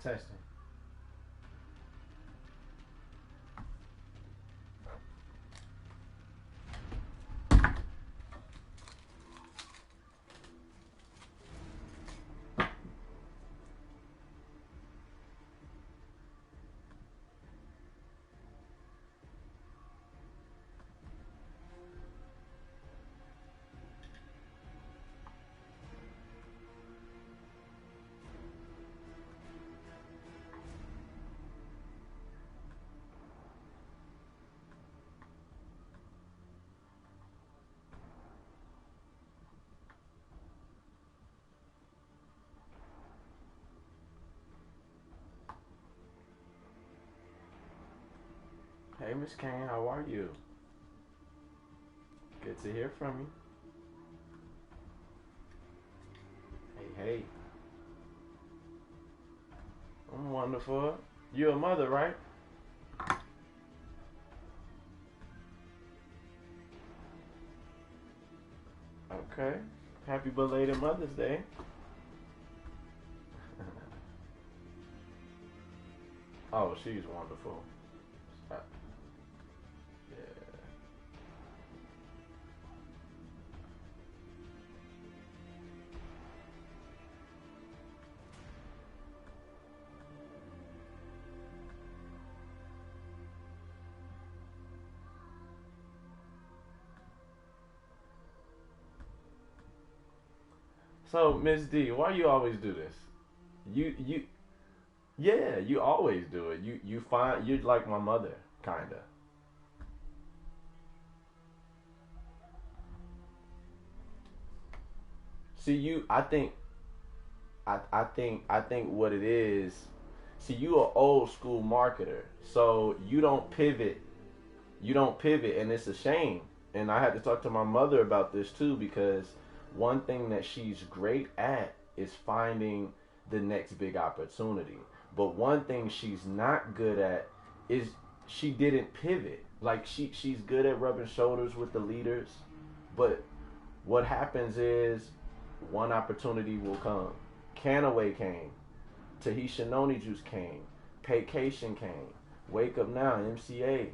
Testing. Hey, Miss Kane, how are you? Good to hear from you. Hey, hey, I'm wonderful. You're a mother, right? Okay. Happy belated Mother's Day. Oh, she's wonderful. Uh, yeah. So, Miss D, why you always do this? You yeah, you always do it. You find you're like my mother, kinda. See, I think what it is. See, you are old school marketer, so you don't pivot, and it's a shame. And I had to talk to my mother about this too, because one thing that she's great at is finding the next big opportunity. But one thing she's not good at is she didn't pivot. Like she's good at rubbing shoulders with the leaders, but what happens is one opportunity will come. Canaway came, Tahitian Noni Juice came, Paycation came, Wake Up Now, MCA,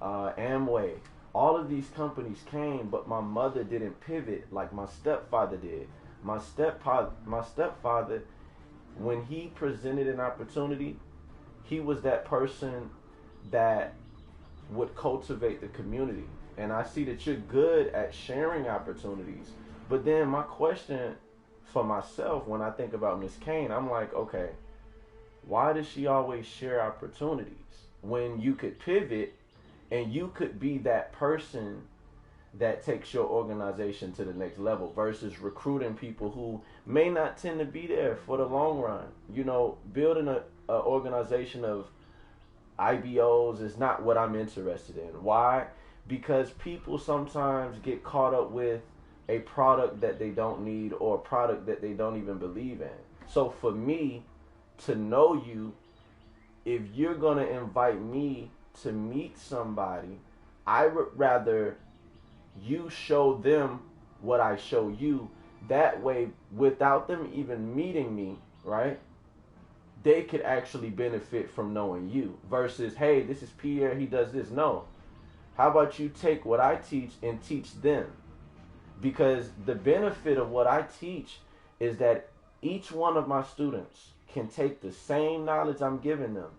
Amway. All of these companies came, but my mother didn't pivot like my stepfather did. My stepfather, when he presented an opportunity, he was that person that would cultivate the community. And I see that you're good at sharing opportunities. But then my question for myself when I think about Miss Kane, I'm like, okay, why does she always share opportunities when you could pivot and you could be that person that takes your organization to the next level versus recruiting people who may not tend to be there for the long run? Building a organization of IBOs is not what I'm interested in. Why? Because people sometimes get caught up with a product that they don't need or a product that they don't even believe in. So for me to know you, if you're going to invite me to meet somebody, I would rather you show them what I show you. That way, without them even meeting me, right? They could actually benefit from knowing you versus, hey, this is Pierre, he does this. No. How about you take what I teach and teach them? Because the benefit of what I teach is that each one of my students can take the same knowledge I'm giving them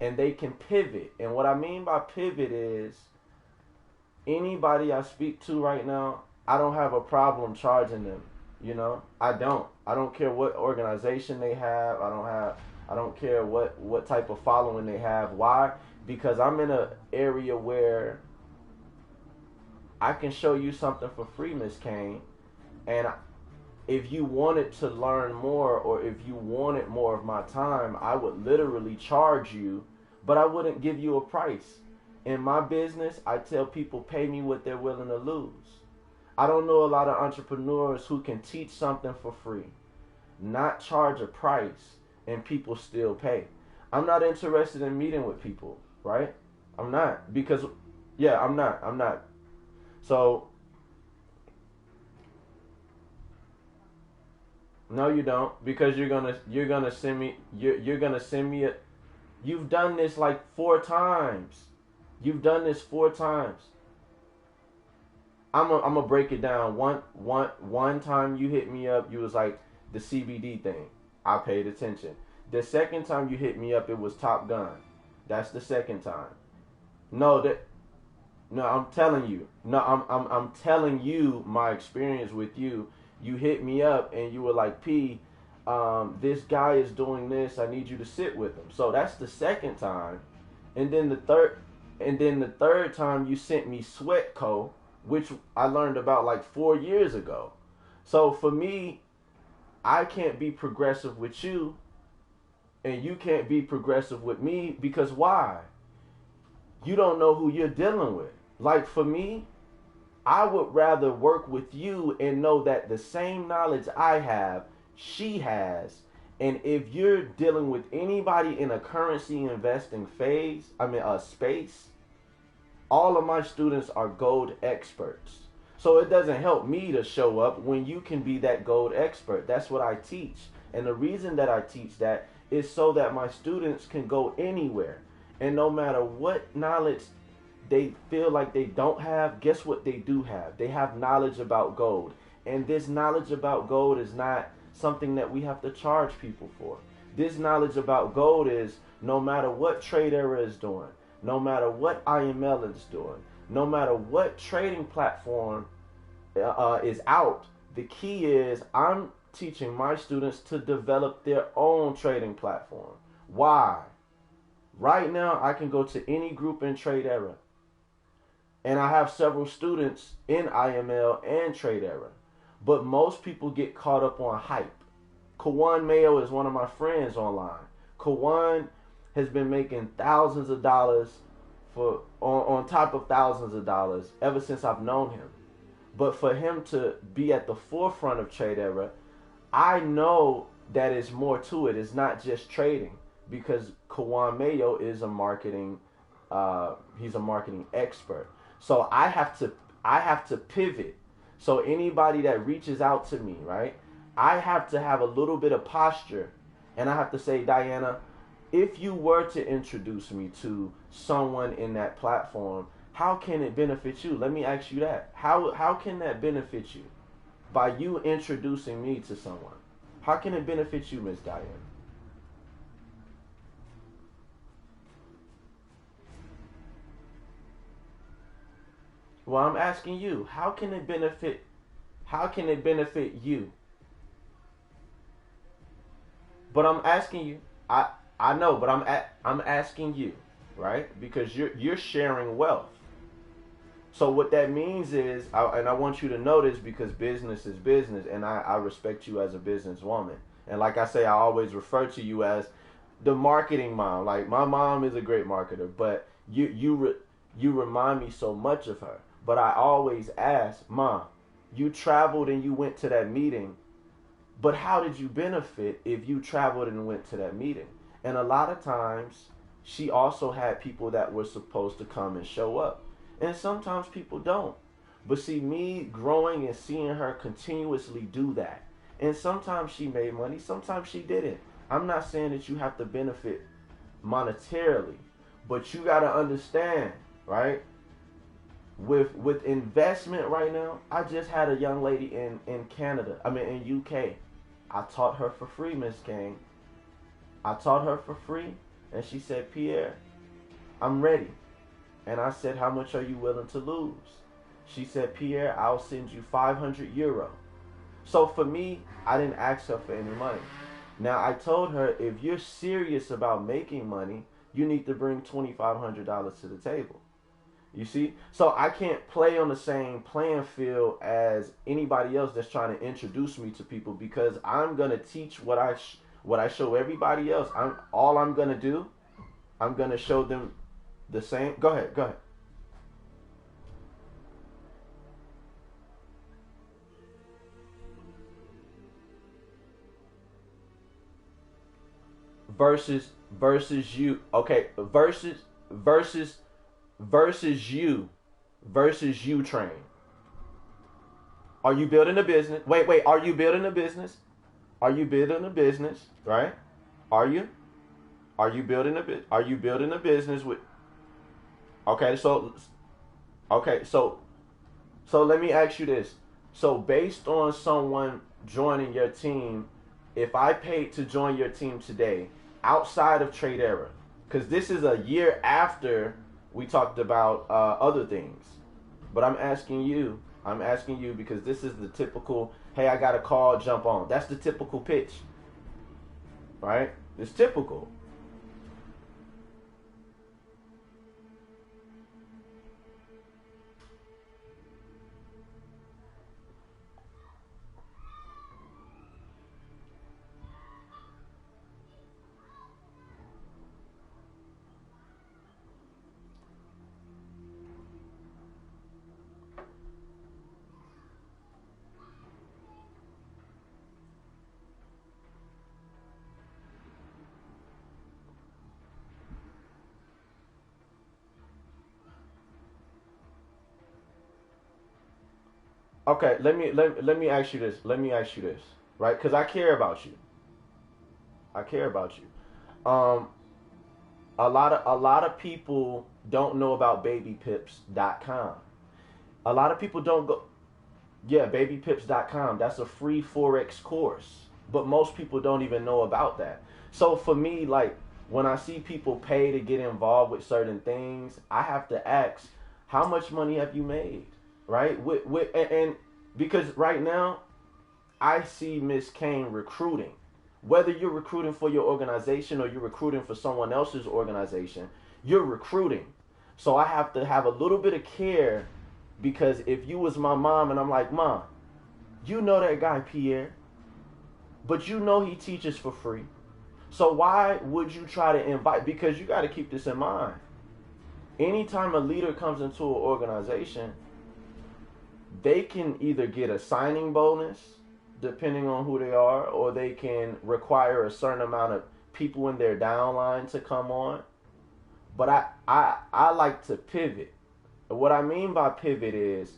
and they can pivot. And what I mean by pivot is anybody I speak to right now, I don't have a problem charging them. I don't care what organization they have. I don't care what type of following they have. Why? Because I'm in an area where I can show you something for free, Miss Kane. And if you wanted to learn more or if you wanted more of my time, I would literally charge you, but I wouldn't give you a price. In my business, I tell people pay me what they're willing to lose. I don't know a lot of entrepreneurs who can teach something for free, not charge a price, and people still pay. I'm not interested in meeting with people, right? I'm not. Because, yeah, I'm not. I'm not. So, No, you don't, because you're gonna send me you're gonna send me a. You've done this like 4 times. You've done this 4 times. I'm gonna break it down. One time you hit me up, you was like the CBD thing. I paid attention. The second time you hit me up, it was Top Gun. That's the second time. No, I'm telling you. No, I'm telling you my experience with you. You hit me up and you were like, P, this guy is doing this. I need you to sit with him. So that's the second time. And then the third time you sent me Sweatco, which I learned about like 4 years ago. So for me, I can't be progressive with you and you can't be progressive with me, because why? You don't know who you're dealing with. Like for me, I would rather work with you and know that the same knowledge I have, she has. And if you're dealing with anybody in a currency investing space, all of my students are gold experts. So it doesn't help me to show up when you can be that gold expert. That's what I teach. And the reason that I teach that is so that my students can go anywhere. And no matter what knowledge they feel like they don't have, guess what they do have? They have knowledge about gold. And this knowledge about gold is not something that we have to charge people for. This knowledge about gold is no matter what Trade Era is doing, no matter what IML is doing, no matter what trading platform is out, the key is I'm teaching my students to develop their own trading platform. Why? Right now, I can go to any group in Trade Era, and I have several students in IML and Trade Era. But most people get caught up on hype. Kawan Mayo is one of my friends online. Kawan has been making thousands of dollars on top of thousands of dollars ever since I've known him. But for him to be at the forefront of Trade Era, I know that it's more to it. It's not just trading, because Kawan Mayo is a marketing expert. So I have to pivot. So anybody that reaches out to me, right, I have to have a little bit of posture, and I have to say, Diana, if you were to introduce me to someone in that platform, how can it benefit you? Let me ask you that. How can that benefit you? By you introducing me to someone. How can it benefit you, Miss Diana? Well, I'm asking you, how can it benefit you? But I'm asking you, I know, but I'm asking you, right? Because you're sharing wealth. So what that means is, and I want you to know this, because business is business, and I respect you as a businesswoman. And like I say, I always refer to you as the marketing mom. Like, my mom is a great marketer, but you remind me so much of her. But I always ask, Mom, you traveled and you went to that meeting, but how did you benefit if you traveled and went to that meeting? And a lot of times, she also had people that were supposed to come and show up. And sometimes people don't. But see, me growing and seeing her continuously do that. And sometimes she made money, sometimes she didn't. I'm not saying that you have to benefit monetarily, but you got to understand, right? With investment right now, I just had a young lady in Canada, in UK. I taught her for free, Miss King. I taught her for free, and she said, Pierre, I'm ready. And I said, how much are you willing to lose? She said, Pierre, I'll send you 500 euro. So for me, I didn't ask her for any money. Now, I told her, if you're serious about making money, you need to bring $2,500 to the table. You see? So I can't play on the same playing field as anybody else that's trying to introduce me to people, because I'm going to teach what I show everybody else. I'm going to show them the same. Go ahead. Versus you. Okay, versus you train. Are you building a business? Wait, are you building a business? Are you building a business, right? Are you? Are you building Are you building a business with? Okay, so let me ask you this. So based on someone joining your team, if I paid to join your team today, outside of Trade Era, because this is a year after we talked about other things, but I'm asking you because this is the typical, hey, I got a call, jump on. That's the typical pitch, right? It's typical. Okay, let me ask you this. Let me ask you this, right? Because I care about you. I care about you. A lot of people don't know about babypips.com. A lot of people don't go. Yeah, babypips.com. That's a free forex course, but most people don't even know about that. So for me, like when I see people pay to get involved with certain things, I have to ask, how much money have you made? Right? And because right now I see Miss Kane recruiting. Whether you're recruiting for your organization or you're recruiting for someone else's organization, you're recruiting. So I have to have a little bit of care because if you was my mom and I'm like, Mom, you know that guy Pierre, but you know he teaches for free. So why would you try to invite? Because you got to keep this in mind. Anytime a leader comes into an organization, they can either get a signing bonus, depending on who they are, or they can require a certain amount of people in their downline to come on. But I like to pivot. What I mean by pivot is,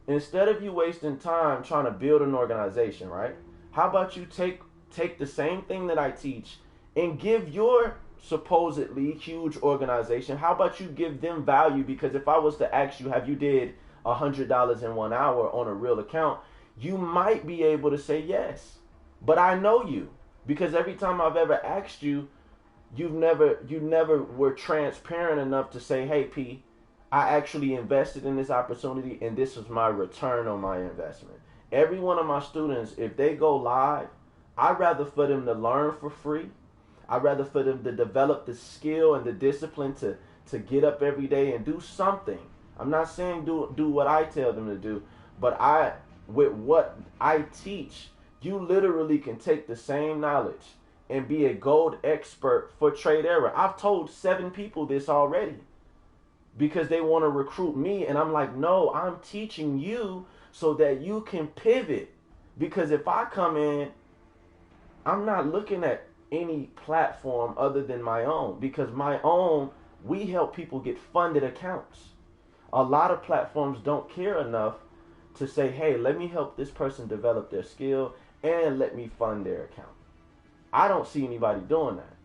instead of you wasting time trying to build an organization, right? How about you take the same thing that I teach and give your supposedly huge organization, how about you give them value? Because if I was to ask you, have you did $100 in 1 hour on a real account, you might be able to say yes. But I know you, because every time I've ever asked you, you never were transparent enough to say, hey P, I actually invested in this opportunity and this is my return on my investment. Every one of my students, if they go live, I'd rather for them to learn for free. I'd rather for them to develop the skill and the discipline to get up every day and do something. I'm not saying do what I tell them to do, but with what I teach, you literally can take the same knowledge and be a gold expert for Trade Era. I've told 7 people this already because they want to recruit me, and I'm like, no, I'm teaching you so that you can pivot. Because if I come in, I'm not looking at any platform other than my own, because my own, we help people get funded accounts. A lot of platforms don't care enough to say, hey, let me help this person develop their skill and let me fund their account. I don't see anybody doing that,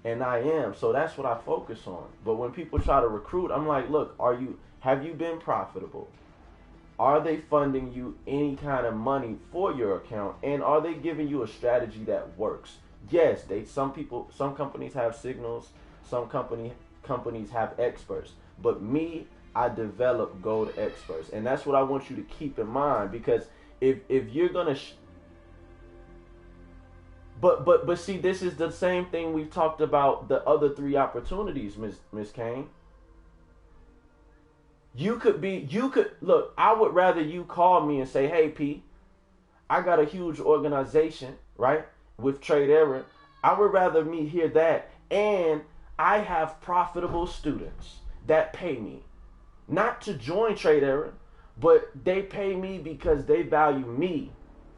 and I am, so that's what I focus on. But when people try to recruit, I'm like, look, have you been profitable? Are they funding you any kind of money for your account, and are they giving you a strategy that works? Yes, some companies have signals, some companies have experts, but me, I develop gold experts, and that's what I want you to keep in mind. Because if you're gonna but see, this is the same thing we've talked about the other 3 opportunities, Miss Kane. You could look, I would rather you call me and say, hey P, I got a huge organization, right, with Trade Era. I would rather me hear that, and I have profitable students that pay me not to join Trade Era, but they pay me because they value me.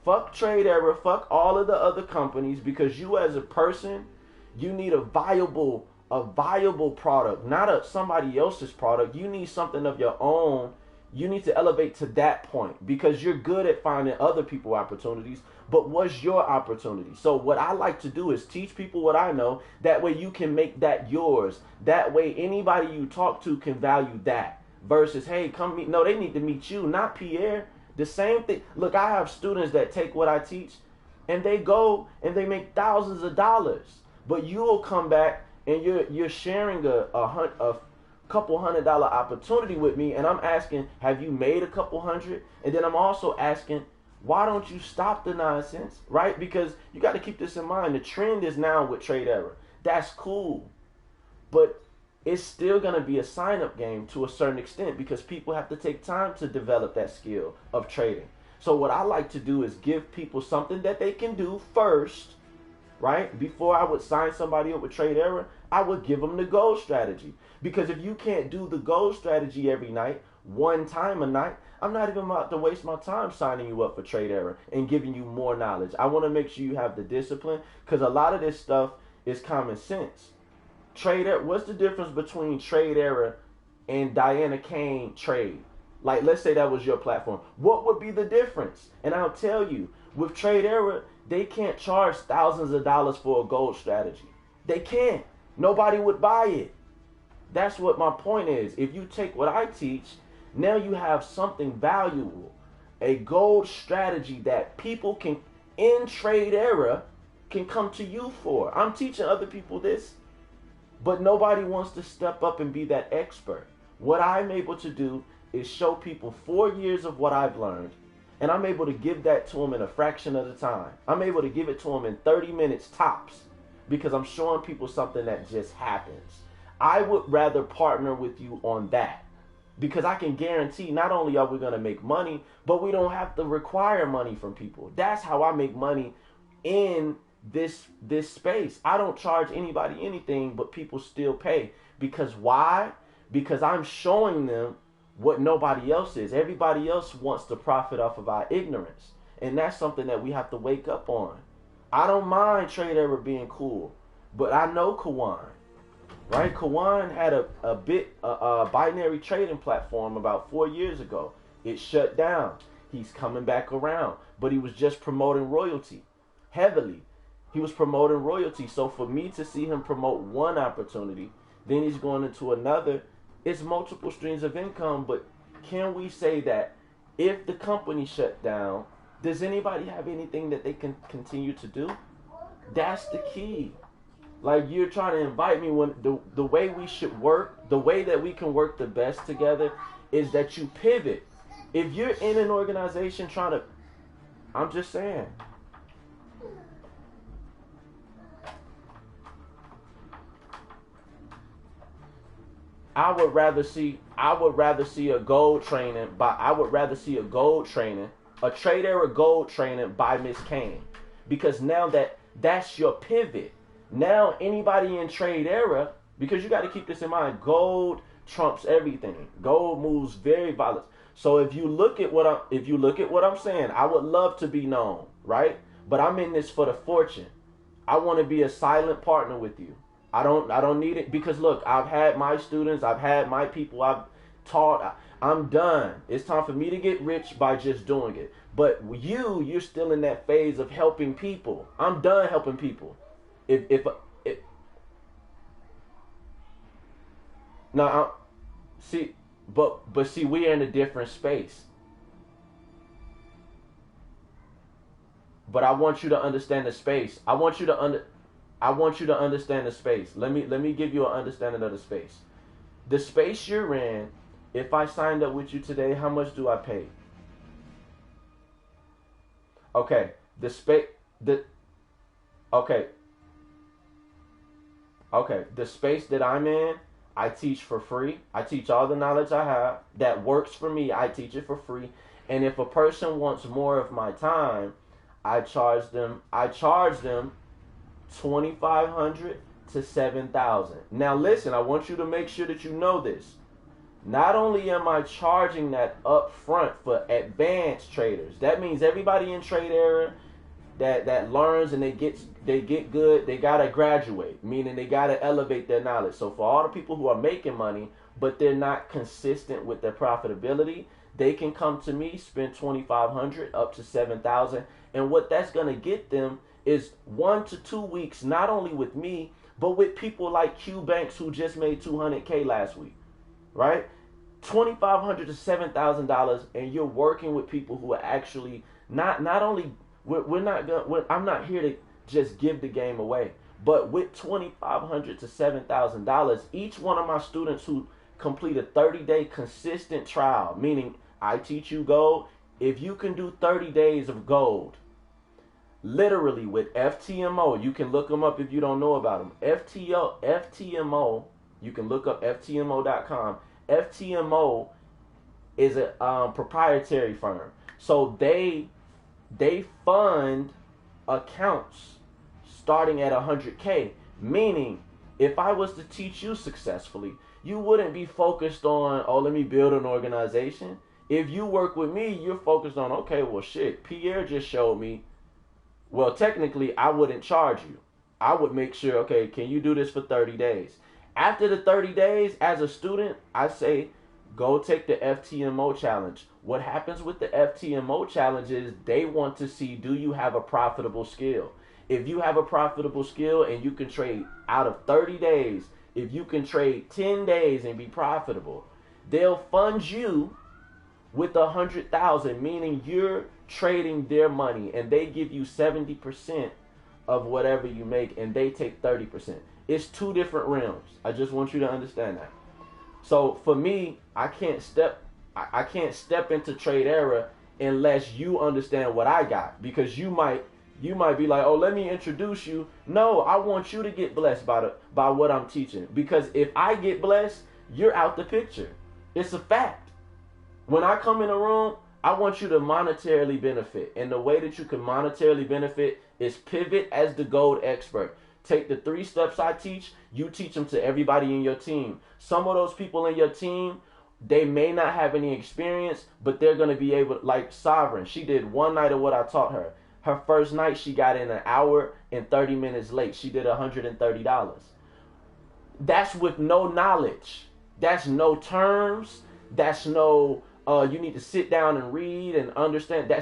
Fuck Trade Era, fuck all of the other companies, because you as a person, you need a viable product, not somebody else's product. You need something of your own. You need to elevate to that point, because you're good at finding other people opportunities, but what's your opportunity? So what I like to do is teach people what I know. That way you can make that yours. That way anybody you talk to can value that. Versus, hey, come meet. No, they need to meet you, not Pierre. The same thing. Look, I have students that take what I teach and they go and they make thousands of dollars. But you'll come back and you're sharing a couple $100 opportunity with me, and I'm asking, have you made a couple hundred? And then I'm also asking, why don't you stop the nonsense, right? Because you got to keep this in mind. The trend is now with trade error. That's cool. But it's still going to be a sign-up game to a certain extent because people have to take time to develop that skill of trading. So what I like to do is give people something that they can do first, right? Before I would sign somebody up with trade error, I would give them the gold strategy. Because if you can't do the gold strategy every night, one time a night, I'm not even about to waste my time signing you up for trade error and giving you more knowledge. I want to make sure you have the discipline because a lot of this stuff is common sense. Trade error, what's the difference between trade error and Diana Kane trade? Like, let's say that was your platform. What would be the difference? And I'll tell you, with trade error, they can't charge thousands of dollars for a gold strategy. They can't. Nobody would buy it. That's what my point is. If you take what I teach, now you have something valuable. A gold strategy that people can, in trade error, can come to you for. I'm teaching other people this, but nobody wants to step up and be that expert. What I'm able to do is show people 4 years of what I've learned, and I'm able to give that to them in a fraction of the time. I'm able to give it to them in 30 minutes tops because I'm showing people something that just happens. I would rather partner with you on that because I can guarantee not only are we going to make money, but we don't have to require money from people. That's how I make money in this space. I don't charge anybody anything, but people still pay. Because why? Because I'm showing them what nobody else is. Everybody else wants to profit off of our ignorance. And that's something that we have to wake up on. I don't mind trade error being cool, but I know Kawan, right? Kawan had a binary trading platform about 4 years ago. It shut down. He's coming back around, but he was just promoting royalty heavily. He was promoting royalty. So for me to see him promote one opportunity, then he's going into another, it's multiple streams of income. But can we say that if the company shut down, does anybody have anything that they can continue to do? That's the key. Like, you're trying to invite me when the way we should work, the way that we can work the best together is that you pivot. If you're in an organization trying to, I'm just saying. I would rather see a gold training a trade error gold training by Miss Kane. Because now that's your pivot. Now anybody in trade error, because you got to keep this in mind, gold trumps everything. Gold moves very volatile. So if you look at what I'm saying, I would love to be known, right? But I'm in this for the fortune. I want to be a silent partner with you. I don't need it because look, I've had my students, I've had my people, I've taught. I'm done. It's time for me to get rich by just doing it. But you're still in that phase of helping people. I'm done helping people. See, we're in a different space. But I want you to understand the space. I want you to understand the space. Let me give you an understanding of the space. The space you're in, if I signed up with you today, how much do I pay? Okay. The space that I'm in, I teach for free. I teach all the knowledge I have that works for me. I teach it for free. And if a person wants more of my time, I charge them $2,500 to $7,000. Now listen, I want you to make sure that you know this. Not only am I charging that up front for advanced traders, that means everybody in trade error that learns and they get good, they gotta graduate, meaning they gotta elevate their knowledge. So for all the people who are making money, but they're not consistent with their profitability, they can come to me, spend $2,500 up to $7,000, and what that's going to get them is 1 to 2 weeks, not only with me, but with people like Q Banks who just made $200K last week, right? $2,500 to $7,000, and you're working with people who are actually not only I'm not here to just give the game away, but with $2,500 to $7,000, each one of my students who complete a 30-day consistent trial, meaning I teach you gold. If you can do 30 days of gold, literally with FTMO, you can look them up if you don't know about them. FTMO, you can look up FTMO.com. FTMO is a proprietary firm, so they fund accounts starting at 100K. Meaning, if I was to teach you successfully, you wouldn't be focused on, oh, let me build an organization. If you work with me, you're focused on, okay, well, shit, Pierre just showed me. Well, technically, I wouldn't charge you. I would make sure, okay, can you do this for 30 days? After the 30 days, as a student, I say, go take the FTMO challenge. What happens with the FTMO challenge is they want to see, do you have a profitable skill? If you have a profitable skill and you can trade out of 30 days, if you can trade 10 days and be profitable, they'll fund you with 100,000, meaning you're trading their money, and they give you 70% of whatever you make, and they take 30%. It's two different realms. I just want you to understand that. So for me, I can't step into trade era unless you understand what I got, because you might be like, oh, let me introduce you. No, I want you to get blessed by what I'm teaching, because if I get blessed, you're out the picture. It's a fact. When I come in a room, I want you to monetarily benefit. And the way that you can monetarily benefit is pivot as the gold expert. Take the 3 steps I teach, you teach them to everybody in your team. Some of those people in your team, they may not have any experience, but they're going to be able, like Sovereign, she did one night of what I taught her. Her first night, she got in an hour and 30 minutes late. She did $130. That's with no knowledge. That's no terms. That's no, you need to sit down and read and understand.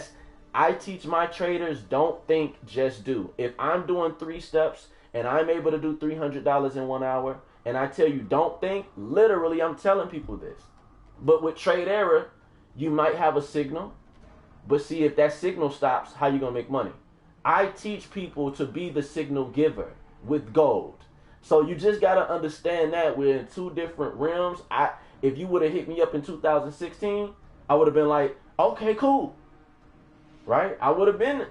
I teach my traders, don't think, just do. If I'm doing 3 steps and I'm able to do $300 in 1 hour, and I tell you don't think, literally I'm telling people this. But with trade error, you might have a signal, but see, if that signal stops, how you gonna make money? I teach people to be the signal giver with gold. So you just gotta understand that we're in 2 different realms. If you would have hit me up in 2016, I would have been like, okay, cool. Right? I would have been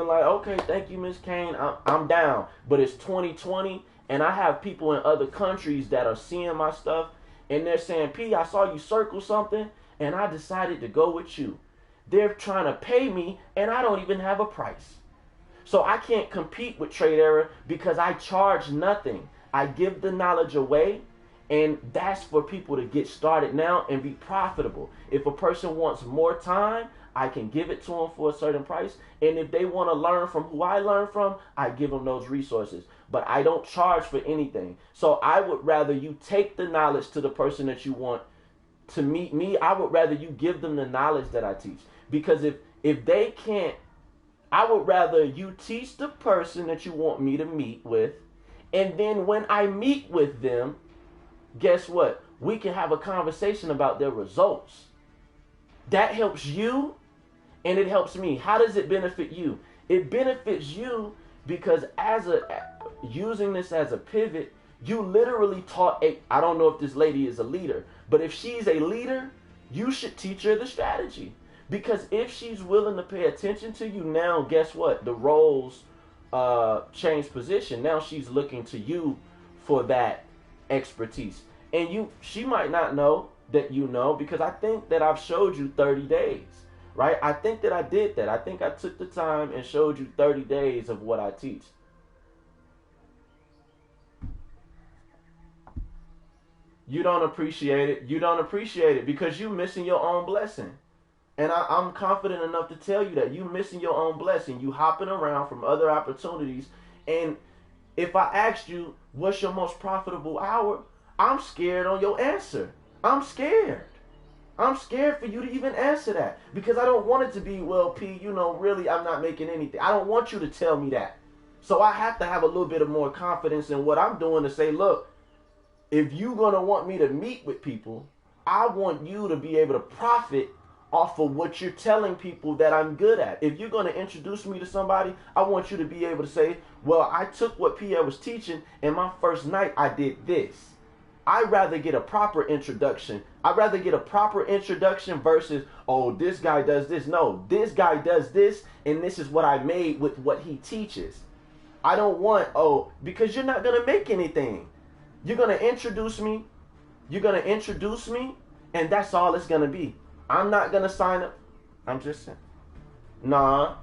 like, okay, thank you, Miss Kane. I'm down. But it's 2020, and I have people in other countries that are seeing my stuff, and they're saying, P, I saw you circle something, and I decided to go with you. They're trying to pay me, and I don't even have a price. So I can't compete with Trade Error because I charge nothing. I give the knowledge away, and that's for people to get started now and be profitable. If a person wants more time, I can give it to them for a certain price. And if they want to learn from who I learn from, I give them those resources. But I don't charge for anything. So I would rather you take the knowledge to the person that you want to meet me. I would rather you give them the knowledge that I teach. Because if they can't, I would rather you teach the person that you want me to meet with. And then when I meet with them, guess what? We can have a conversation about their results. That helps you, and it helps me. How does it benefit you? It benefits you because using this as a pivot, you literally taught I don't know if this lady is a leader, but if she's a leader, you should teach her the strategy. Because if she's willing to pay attention to you, now guess what? The roles change position. Now she's looking to you for that expertise. And she might not know that you know, because I think that I've showed you 30 days, right? I think that I did that. I think I took the time and showed you 30 days of what I teach. You don't appreciate it. You don't appreciate it because you're missing your own blessing. And I'm confident enough to tell you that you're missing your own blessing. You hopping around from other opportunities. And if I asked you, what's your most profitable hour? I'm scared on your answer. I'm scared. I'm scared for you to even answer that because I don't want it to be, well, P, really, I'm not making anything. I don't want you to tell me that. So I have to have a little bit of more confidence in what I'm doing to say, look, if you're going to want me to meet with people, I want you to be able to profit off of what you're telling people that I'm good at. If you're going to introduce me to somebody, I want you to be able to say, well, I took what Pierre was teaching, and my first night I did this. I'd rather get a proper introduction. I'd rather get a proper introduction versus, oh, this guy does this. No, this guy does this, and this is what I made with what he teaches. I don't want, because you're not going to make anything. You're going to introduce me. You're going to introduce me, and that's all it's going to be. I'm not going to sign up. I'm just saying. Nah.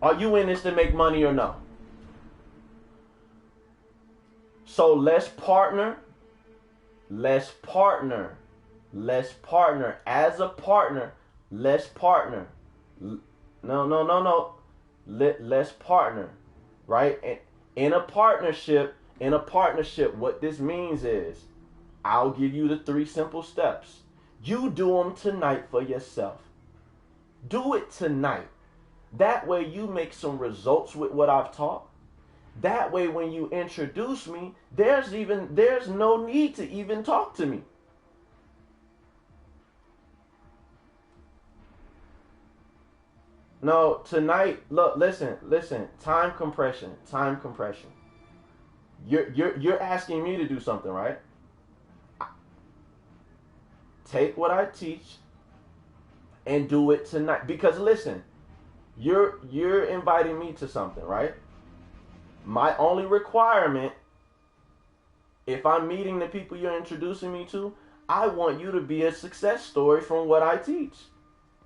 Are you in this to make money or no? So let's partner. Let's partner. Let's partner. As a partner, let's partner. No. Let's partner. Right? In a partnership, what this means is, I'll give you the 3 simple steps. You do them tonight for yourself. Do it tonight. That way you make some results with what I've taught. That way when you introduce me, there's no need to even talk to me. No, tonight, look, listen, time compression. You're asking me to do something, right? Take what I teach and do it tonight. Because listen, you're inviting me to something, right? My only requirement, if I'm meeting the people you're introducing me to, I want you to be a success story from what I teach.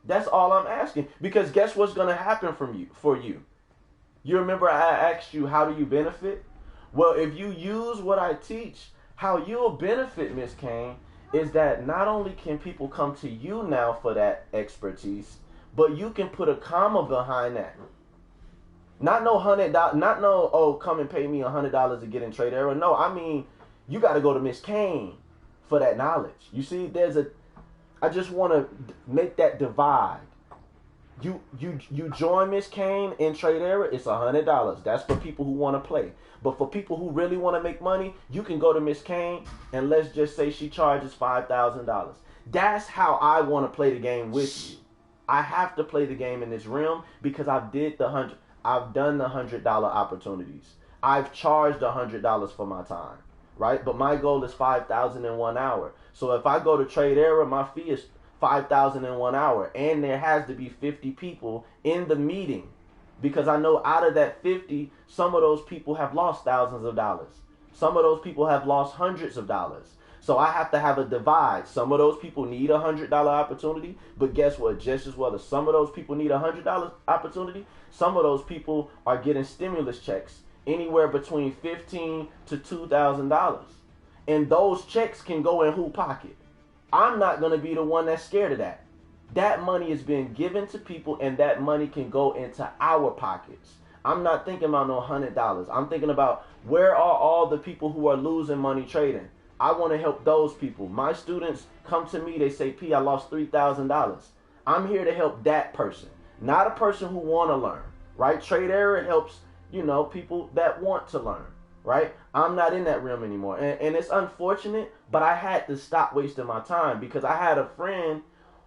That's all I'm asking. Because guess what's going to happen for you? You remember I asked you, how do you benefit? Well, if you use what I teach, how you'll benefit, Miss Kane, is that not only can people come to you now for that expertise, but you can put a comma behind that. Not no $100, not no, come and pay me $100 to get in Trade Era. No, I mean, you got to go to Miss Kane for that knowledge. You see, I just want to make that divide. You join Miss Kane in Trade Era, it's $100. That's for people who want to play. But for people who really want to make money, you can go to Miss Kane and let's just say she charges $5,000. That's how I want to play the game with you. I have to play the game in this realm because I've done the $100 opportunities. I've charged $100 for my time, right? But my goal is $5,000 in 1 hour. So if I go to Trade Era, my fee is $5,000 in 1 hour, and there has to be 50 people in the meeting, because I know out of that 50, some of those people have lost thousands of dollars. Some of those people have lost hundreds of dollars. So I have to have a divide. Some of those people need a $100 opportunity, but guess what? Just as well as some of those people need a $100 opportunity, some of those people are getting stimulus checks anywhere between $1,500 to $2,000. And those checks can go in whose pocket? I'm not going to be the one that's scared of that. That money is being given to people, and that money can go into our pockets. I'm not thinking about no $100. I'm thinking about where are all the people who are losing money trading. I want to help those people. My students come to me, they say, P, I lost $3,000. I'm here to help that person, not a person who want to learn, right? Trade Era helps, people that want to learn, right? I'm not in that realm anymore. And it's unfortunate, but I had to stop wasting my time because I had a friend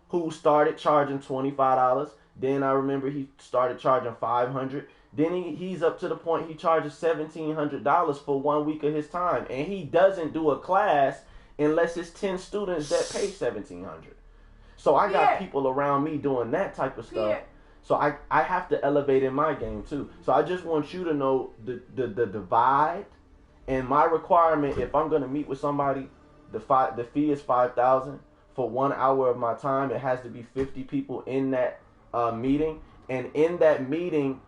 who started charging $25. Then I remember he started charging $500. Then he's up to the point he charges $1,700 for 1 week of his time. And he doesn't do a class unless it's 10 students that pay $1,700. So I got people around me doing that type of stuff. So I have to elevate in my game too. So I just want you to know the divide. And my requirement, if I'm going to meet with somebody, the fee is $5,000 for 1 hour of my time. It has to be 50 people in that meeting. And in that meeting,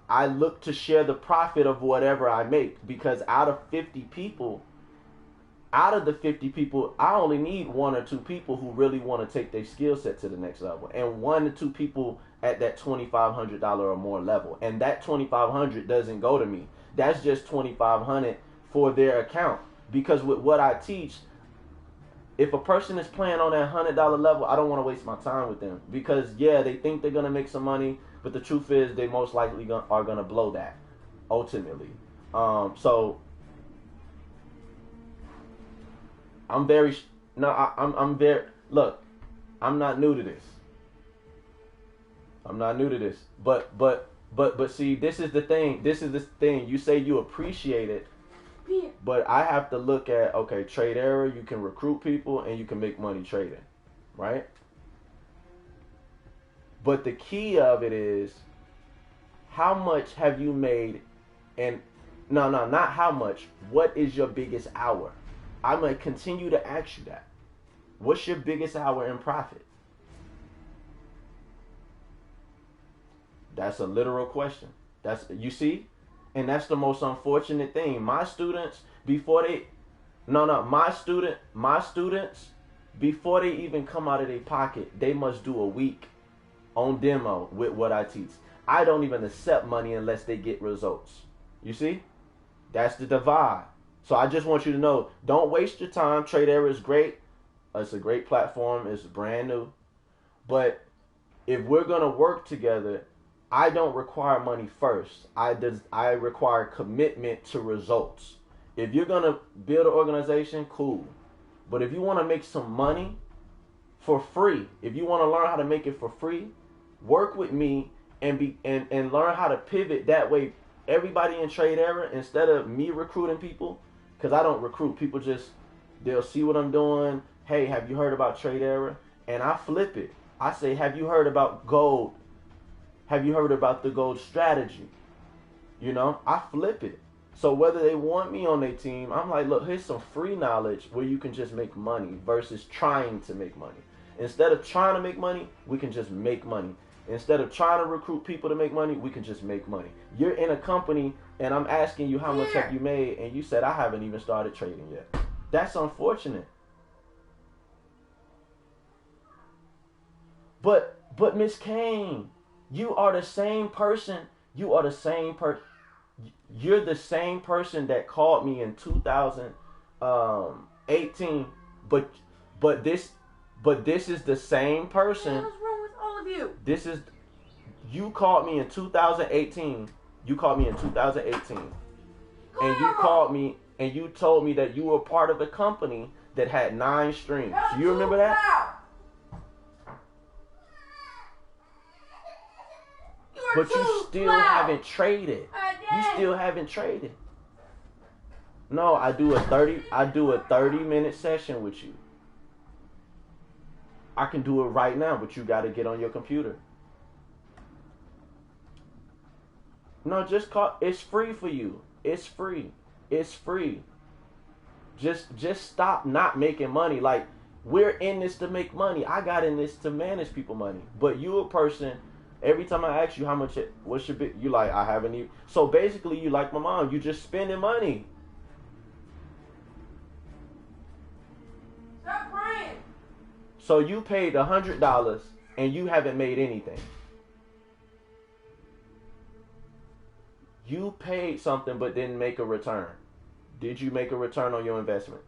I look to share the profit of whatever I make. Because out of the 50 people, I only need 1 or 2 people who really want to take their skill set to the next level. And 1 to 2 people at that $2,500 or more level. And that $2,500 doesn't go to me. That's just $2,500 for their account. Because with what I teach, If a person is playing on that $100 level, I don't want to waste my time with them because yeah, they think they're gonna make some money, but the truth is they most likely are gonna blow that ultimately. So I'm very no, I'm very look. I'm not new to this. I'm not new to this. But see, this is the thing. This is the thing. You say you appreciate it, but I have to look at, okay, trade error, you can recruit people and you can make money trading, right? But the key of it is how much have you made, and no, not how much. What is your biggest hour? I'm going to continue to ask you that. What's your biggest hour in profit? That's a literal question. That's, you see? And that's the most unfortunate thing. My students, before they, my students, before they even come out of their pocket, they must do a week on demo with what I teach. I don't even accept money unless they get results. You see? That's the divide. So I just want you to know, don't waste your time. Trade Error is great. It's a great platform. It's brand new. But if we're going to work together, I don't require money first. I require commitment to results. If you're going to build an organization, cool. But if you want to make some money for free, if you want to learn how to make it for free, work with me and learn how to pivot that way. Everybody in Trade Error, instead of me recruiting people, because I don't recruit people, just they'll see what I'm doing. Hey, have you heard about Trade Error? And I flip it. I say, have you heard about gold? Have you heard about the gold strategy? You know, I flip it. So whether they want me on their team, I'm like, look, here's some free knowledge where you can just make money versus trying to make money. Instead of trying to make money, we can just make money. Instead of trying to recruit people to make money, we can just make money. You're in a company and I'm asking you how much have you made, and you said I haven't even started trading yet. That's unfortunate. But Miss Kane, you are the same person. You're the same person that called me in 2018. But this is the same person. What's wrong with all of you? You called me in 2018. You called me in 2018. And you called me and you told me that you were part of a company that had 9 streams. Do you remember that? But you still haven't traded. You still haven't traded. No, I do a 30-minute session with you. I can do it right now, but you got to get on your computer. No, just call. It's free for you. It's free. It's free. Just stop not making money. Like, we're in this to make money. I got in this to manage people money. But you a person. Every time I ask you how much, what's your big, you like, I haven't even. So basically, you like my mom. You just spending money. Stop crying. So you paid $100 and you haven't made anything. You paid something but didn't make a return. Did you make a return on your investment?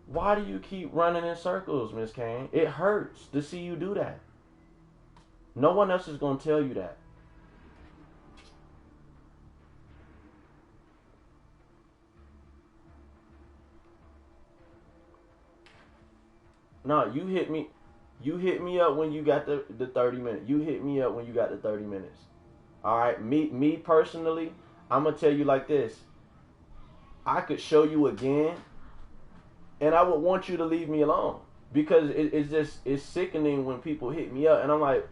Why do you keep running in circles, Miss Kane? It hurts to see you do that. No one else is going to tell you that. No, you hit me up when you got the 30 minutes. You hit me up when you got the 30 minutes. All right, me personally, I'm going to tell you like this. I could show you again, and I would want you to leave me alone because it's sickening when people hit me up and I'm like,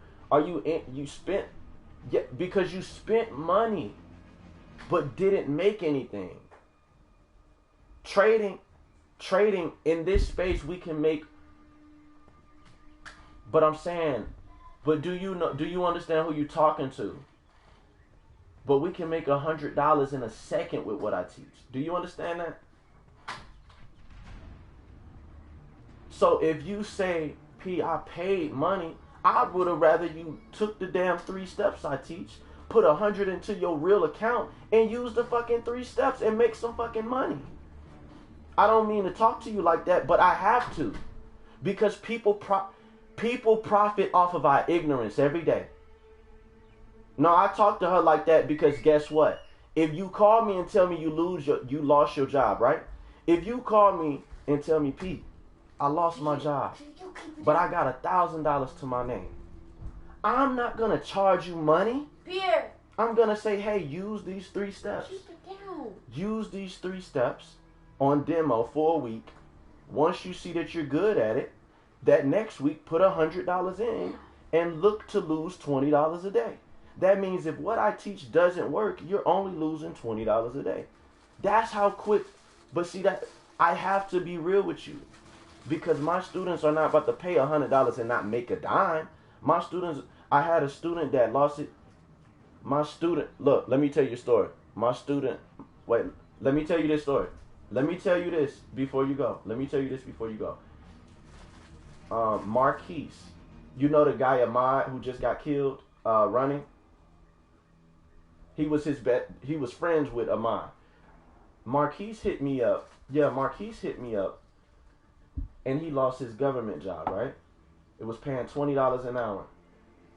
because you spent money but didn't make anything. Trading in this space we can make, but I'm saying, but do you understand who you're talking to? But we can make $100 in a second with what I teach. Do you understand that? So if you say, P, I paid money, I would have rather you took the damn 3 steps I teach, put 100 into your real account and use the fucking 3 steps and make some fucking money. I don't mean to talk to you like that, but I have to. Because people profit off of our ignorance every day. No, I talk to her like that because guess what? If you call me and tell me you lost your job, right? If you call me and tell me, Pete, I lost my job, but I got $1,000 to my name, I'm not gonna charge you money. Pierre. I'm gonna say, hey, use these 3 steps. Use these 3 steps on demo for a week. Once you see that you're good at it, that next week put $100 in and look to lose $20 a day. That means if what I teach doesn't work, you're only losing $20 a day. That's how quick. But see, that I have to be real with you, because my students are not about to pay $100 and not make a dime. My students, I had a student that lost it. My student, look, let me tell you a story. My student, wait, let me tell you this story. Let me tell you this before you go. Marquise, you know the guy Ahmad who just got killed running? He was friends with Ahmad. Marquise hit me up. Yeah, Marquise hit me up. And he lost his government job, right? It was paying $20 an hour.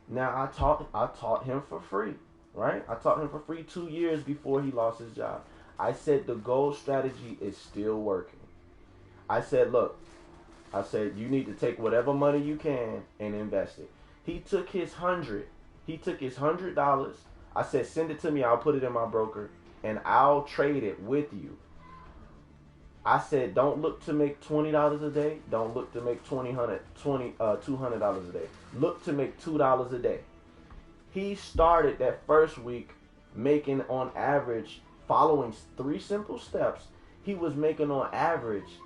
Now I taught him for free, right? I taught him for free 2 years before he lost his job. I said the gold strategy is still working. I said, look, you need to take whatever money you can and invest it. He took his $100. I said, send it to me. I'll put it in my broker and I'll trade it with you. I said, don't look to make $20 a day. Don't look to make $200 a day. Look to make $2 a day. He started that first week making on average, following 3 simple steps, he was making on average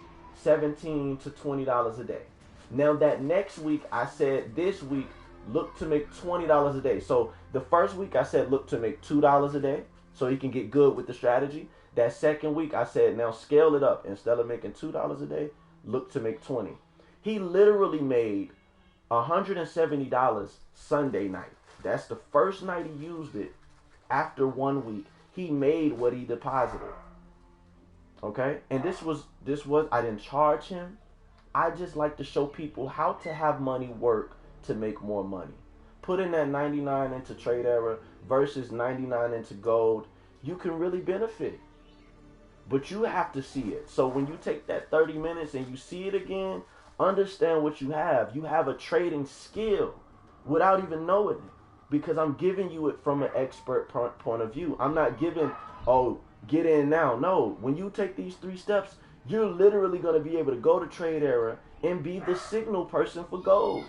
$17 to $20 a day. Now that next week, I said this week, look to make $20 a day. So the first week I said look to make $2 a day so he can get good with the strategy. That second week I said now scale it up. Instead of making $2 a day, look to make $20. He literally made $170 Sunday night. That's the first night he used it. After 1 week, he made what he deposited. Okay? And this was I didn't charge him. I just like to show people how to have money work to make more money. Putting that 99 into trade error versus 99 into gold, you can really benefit. But you have to see it. So when you take that 30 minutes and you see it again, understand what you have. You have a trading skill without even knowing it. Because I'm giving you it from an expert point of view. I'm not giving, get in now. No, when you take these 3 steps, you're literally going to be able to go to trade error and be the signal person for gold.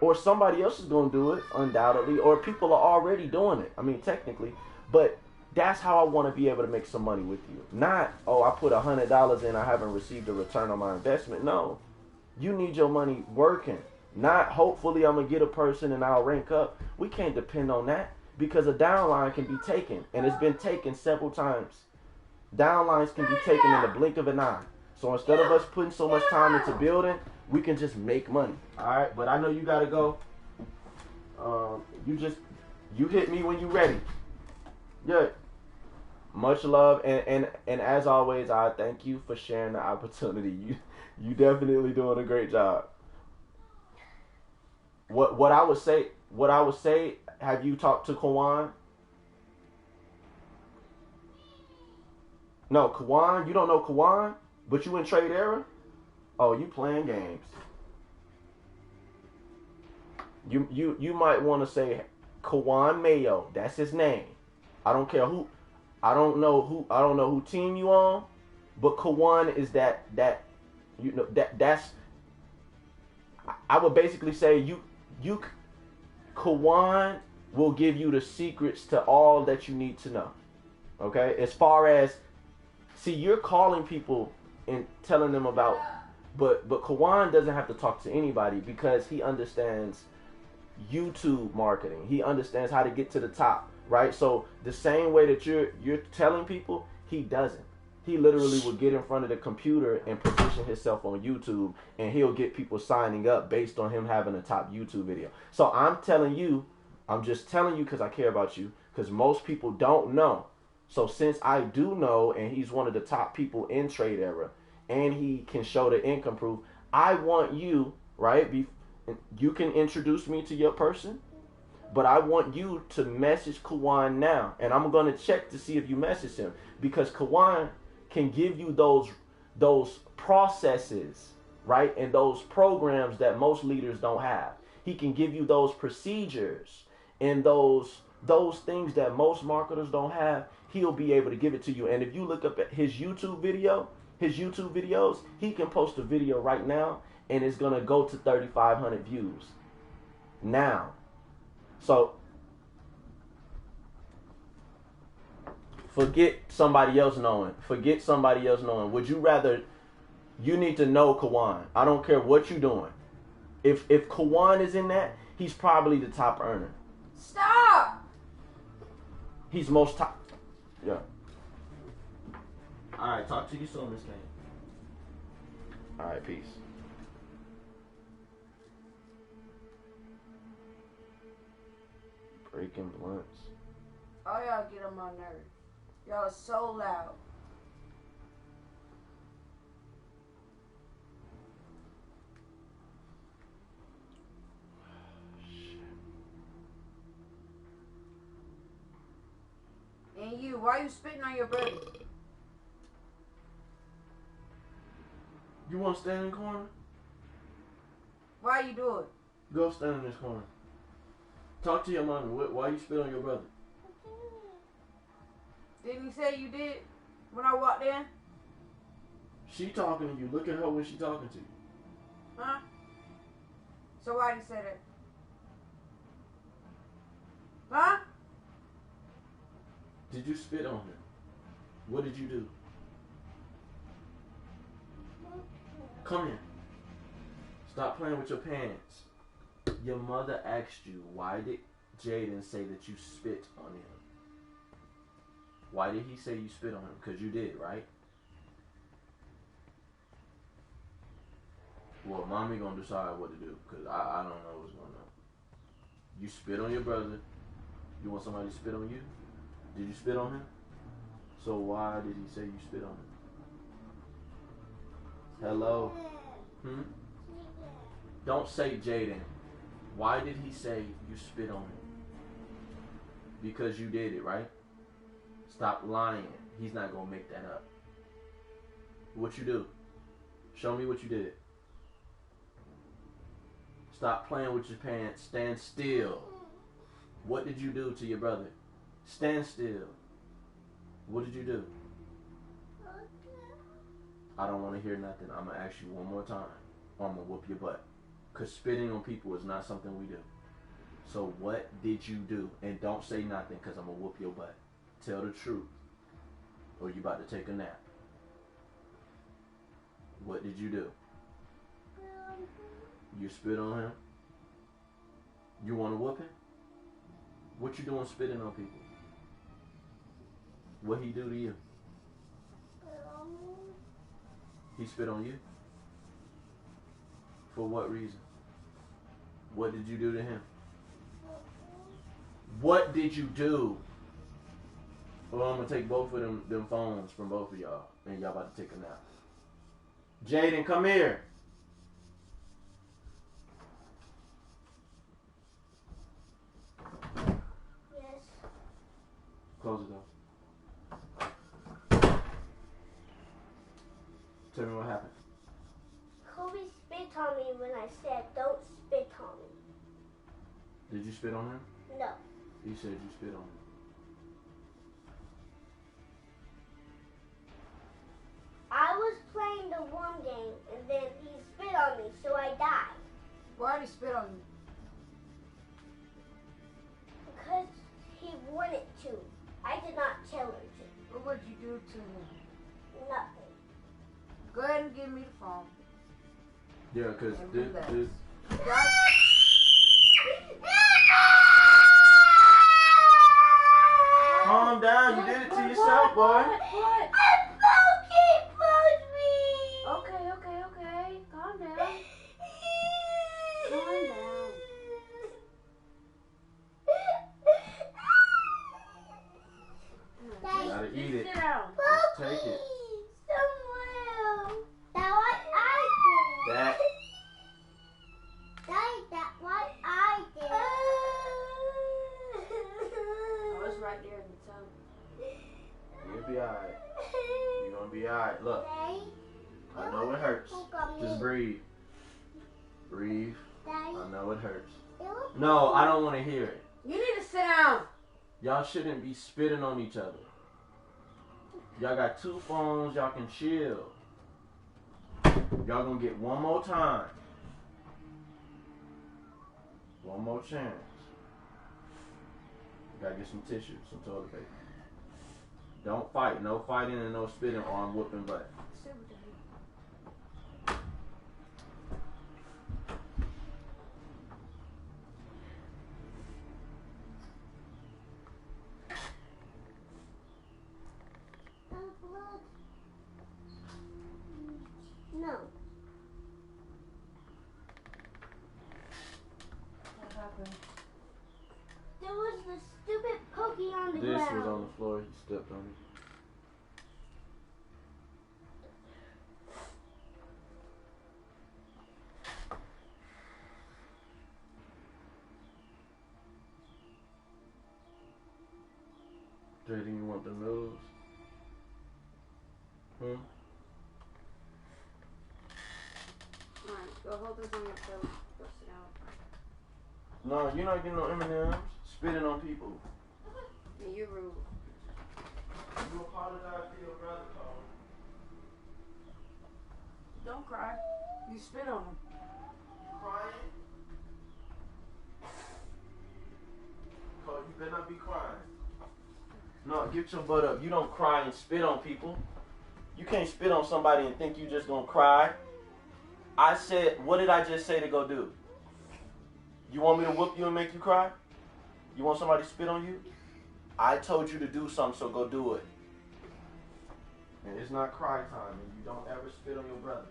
Or somebody else is going to do it, undoubtedly. Or people are already doing it. I mean, technically. But that's how I want to be able to make some money with you. Not, I put $100 in, I haven't received a return on my investment. No. You need your money working. Not hopefully I'm going to get a person and I'll rank up. We can't depend on that because a downline can be taken. And it's been taken several times. Downlines can be taken in the blink of an eye. So instead of us putting so much time into building, we can just make money. Alright, but I know you got to go. You hit me when you're ready. Yeah. Much love. And as always, I thank you for sharing the opportunity. You definitely doing a great job. What I would say, have you talked to Kawan? No, Kawan, you don't know Kawan, but you in trade error? Oh, you playing games. You might want to say Kawan Mayo. That's his name. I don't care who. I don't know who team you on, but Kawan is that's. I would basically say Kawan will give you the secrets to all that you need to know. Okay? As far as, see, you're calling people and telling them about, but Kawan doesn't have to talk to anybody because he understands YouTube marketing. He understands how to get to the top, right? So the same way that you're telling people, he doesn't. He literally will get in front of the computer and position himself on YouTube, and he'll get people signing up based on him having a top YouTube video. So I'm just telling you because I care about you, because most people don't know. So since I do know, and he's one of the top people in Trade Era, and he can show the income proof, I want you, right? You can introduce me to your person, but I want you to message Kawan now, and I'm gonna check to see if you message him, because Kawan can give you those processes, right, and those programs that most leaders don't have. He can give you those procedures and those things that most marketers don't have. He'll be able to give it to you. And if you look up at his YouTube videos, he can post a video right now and it's gonna go to 3,500 views now. So forget somebody else knowing. Would you rather? You need to know Kawan. I don't care what you're doing. If Kawan is in that, he's probably the top earner. Stop! He's most top. Yeah. All right. Talk to you soon, Miss Kane. All right. Peace. Breaking blunts. All y'all get on my nerves. Y'all are so loud. And you, why you spitting on your brother? You want to stand in the corner? Why you do it? Go stand in this corner. Talk to your mommy. Why you spit on your brother? Didn't he say you did when I walked in? She talking to you. Look at her when she talking to you. Huh? So why did he say that? Huh? Did you spit on her? What did you do? Come here. Stop playing with your pants. Your mother asked you, why did Jaden say that you spit on him? Why did he say you spit on him? Because you did, right? Well, mommy gonna decide what to do, because I don't know what's going on. You spit on your brother. You want somebody to spit on you? Did you spit on him? So why did he say you spit on him? Hello? Don't say Jaden. Why did he say you spit on him? Because you did it, right? Stop lying. He's not going to make that up. What you do? Show me what you did. Stop playing with your pants. Stand still. What did you do to your brother? Stand still. What did you do? I don't want to hear nothing. I'm going to ask you one more time, or I'm going to whoop your butt. Because spitting on people is not something we do. So what did you do? And don't say nothing, because I'm going to whoop your butt. Tell the truth, or you about to take a nap. What did you do? You spit on him? You want to whoop him? What you doing spitting on people? What he do to you? He spit on you? For what reason? What did you do to him? What did you do? Well, I'm going to take both of them phones from both of y'all, and y'all about to take a nap. Jaden, come here. Yes. Close the door. Tell me what happened. Kobe spit on me when I said, don't spit on me. Did you spit on him? No. He said you spit on him. I was playing the one game, and then he spit on me, so I died. Why did he spit on you? Because he wanted to. I did not tell him to. What would you do to him? Nothing. Go ahead and give me the phone. Yeah, because And this, relax. this, calm down. You did it to yourself, boy. What? Okay. Calm down. Calm down. Take it. Samuel. That what I did. That. Daddy, that what I did. Oh, it's right there in the tongue. You'll be alright. You're gonna be alright. Look, Daddy, I know it hurts. poke on Just me. breathe. Breathe. Daddy, I know it hurts. it will No, I don't want to hear it. You need to sit down. Y'all shouldn't be spitting on each other. Y'all got 2 phones. Y'all can chill. Y'all gonna get one more time. One more chance. Gotta get some tissue, some toilet paper. Don't fight. No fighting and no spitting or I'm whooping butt. Sit with them. blood. No. What happened? There was the stupid pokey on the This ground. was on the floor. He stepped on it. Jay, do you want the nose? Alright, go hold this on your throat. Go sit down. No, you're not getting no M&M's. Spitting on people. Yeah, you're rude. You apologize to your brother, Cole. Don't cry. You spit on him. Crying? Cole, you better not be crying. No, get your butt up. You don't cry and spit on people. You can't spit on somebody and think you just gonna cry. I said, what did I just say to go do? You want me to whoop you and make you cry? You want somebody to spit on you? I told you to do something, so go do it. And it's not cry time, and you don't ever spit on your brother.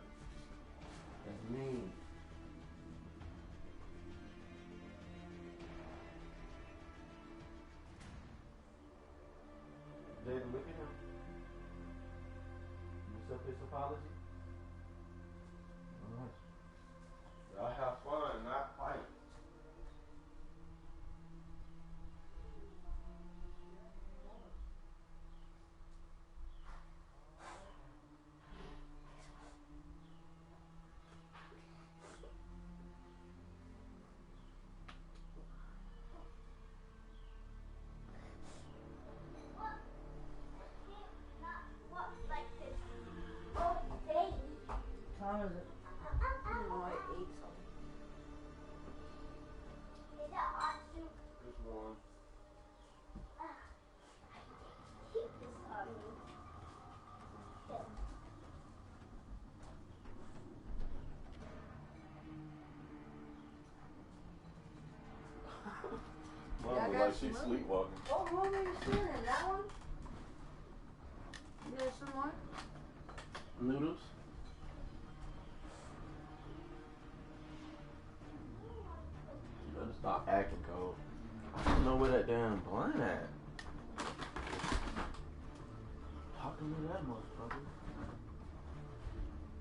That's mean. Jaden, look at him. You accept his apology? Alright. Y'all have fun, not fight. What like this? Oh, baby. How is it? No, I ate something. Is that hot soup? Just one. Keep this on me. Mom Yeah, I look got like she's some sleepwalking. What room are you sitting in? That one? There's some more? Noodles? You better stop acting cold. I don't know where that damn blunt at. Talking to that motherfucker.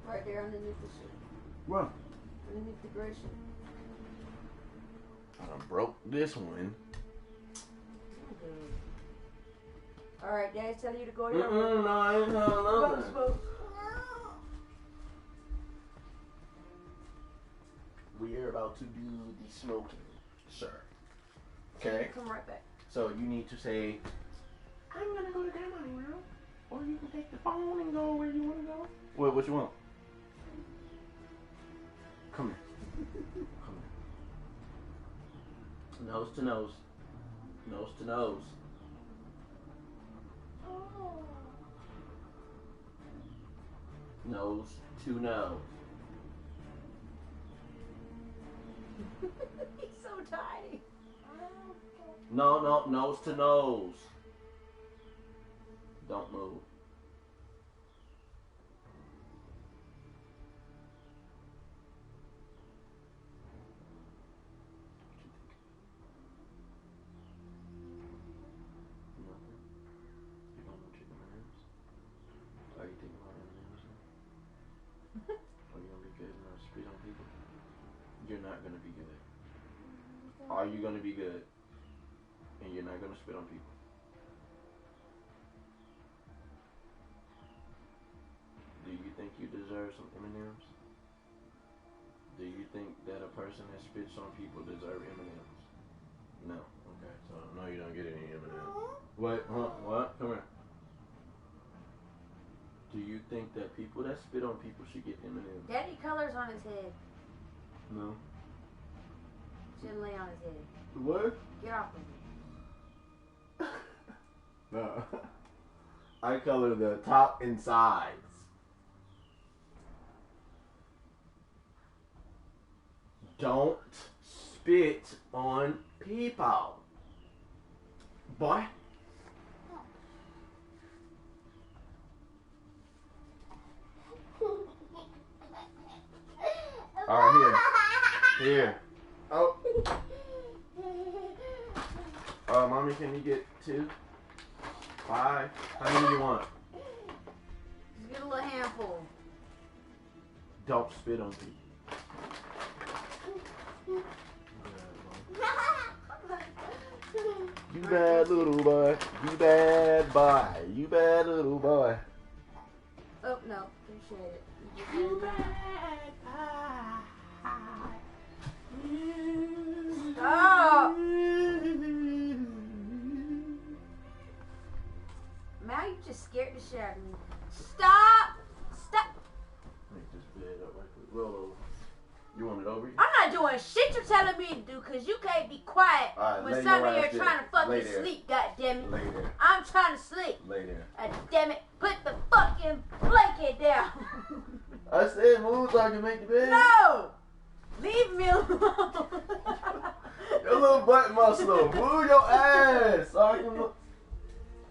Right there underneath the shit. Run. Underneath the gray shit. I done broke this one. Alright, Daddy's telling you to go to your room. No, I ain't telling Go nothing. smoke. We are about to do the smoking, sir. Okay? Come right back. So you need to say, I'm gonna go to grandma's room. Or you can take the phone and go where you wanna go. What you want? Come here. Come here. Nose to nose. Nose to nose. Oh. Nose to nose. He's so tiny. No, nose to nose. Don't move. Nothing. You want no chicken M&Ms? are you gonna be good? And you're not gonna spit on people. Do you think you deserve some M&Ms? Do you think that a person that spits on people deserve M&Ms? No. Okay, so no, you don't get any M&Ms. What? Huh? What? Come here. Do you think that people that spit on people should get M&Ms? Daddy colors on his head. No. Shouldn't lay on his head. What? Get off of me. No. I color the top and sides. Don't spit on people. Boy. Alright, here. Oh. Mommy, can you get 2? 5? How many do you want? Just get a little handful. Don't spit on people. You bad little boy. You bad boy. You bad little boy. Oh, no. Appreciate it. You bad boy. Stop! Now you just scared the shit out of me. Stop! Stop! Make this bed up right quick. Roll over. You want it over? I'm not doing shit you're telling me to do, because you can't be quiet Right, when lay some your of you ass are there. trying to Lay fucking there. sleep, goddammit. Lay there. I'm trying to sleep. Lay there. God damn it. Put the fucking blanket down. I said move so I can make the bed. No! Leave me alone. Your little butt muscle. Move your ass so I can look.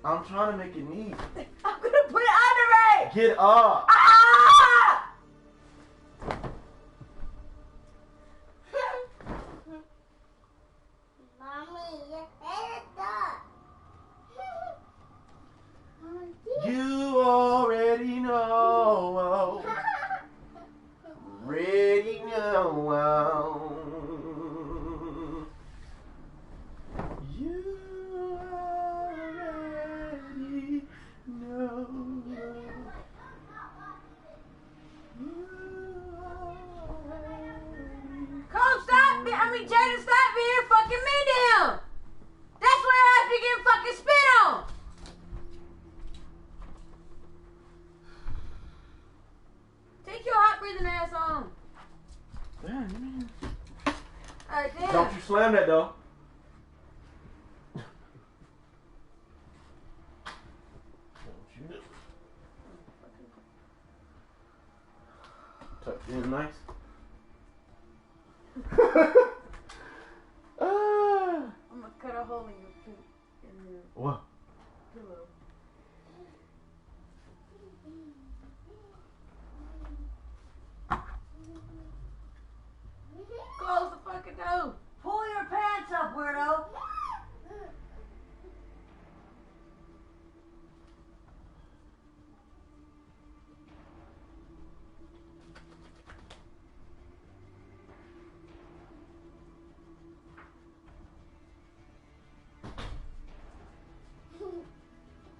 I'm trying to make it neat. I'm gonna put it under it. Get up. Ah! Mommy, your head is up. You already know. Ready now. You already know. Cole, stop me. Jada, stop being fucking mean to him. That's where I have to get fucking spit on. Take your hot breathing ass on. Damn, man. Alright, damn. Don't you slam that though. Don't you do. Tucked in nice. Ah. I'm gonna cut a hole in your What? pillow. Close the fucking door. Pull your pants up, weirdo.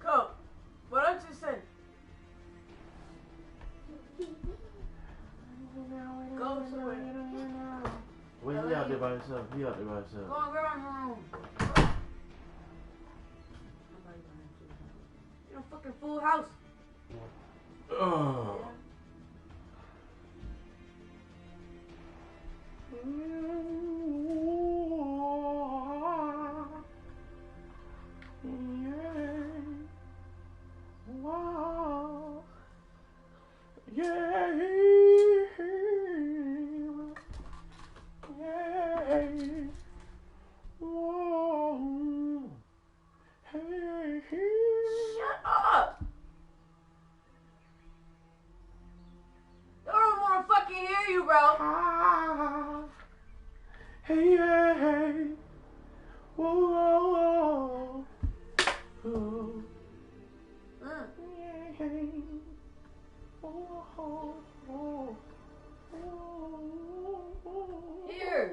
Go. What don't you say? Go somewhere. Wait, he out there by himself. He out there by himself. Go and grab my room. You know, fucking full house. Oh. Wow. Yeah. Whoa. Hey. Shut up. They don't want to fucking hear you, bro. Ah. Hey, hey. Whoa, whoa, whoa. Hey. Here.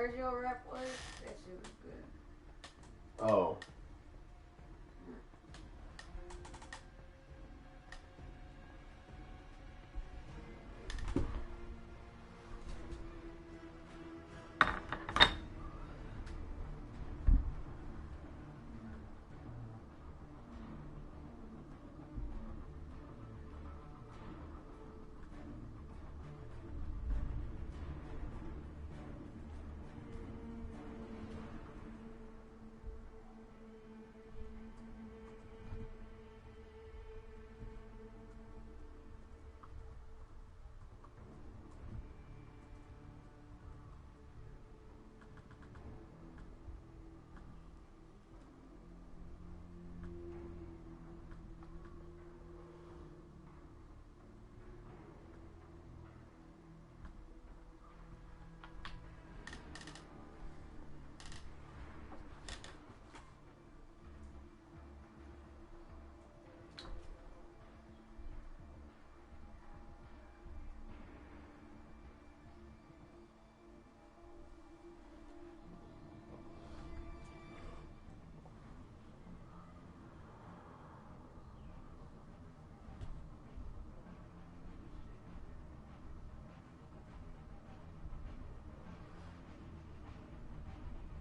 Sergio rap was? That shit was good. Oh.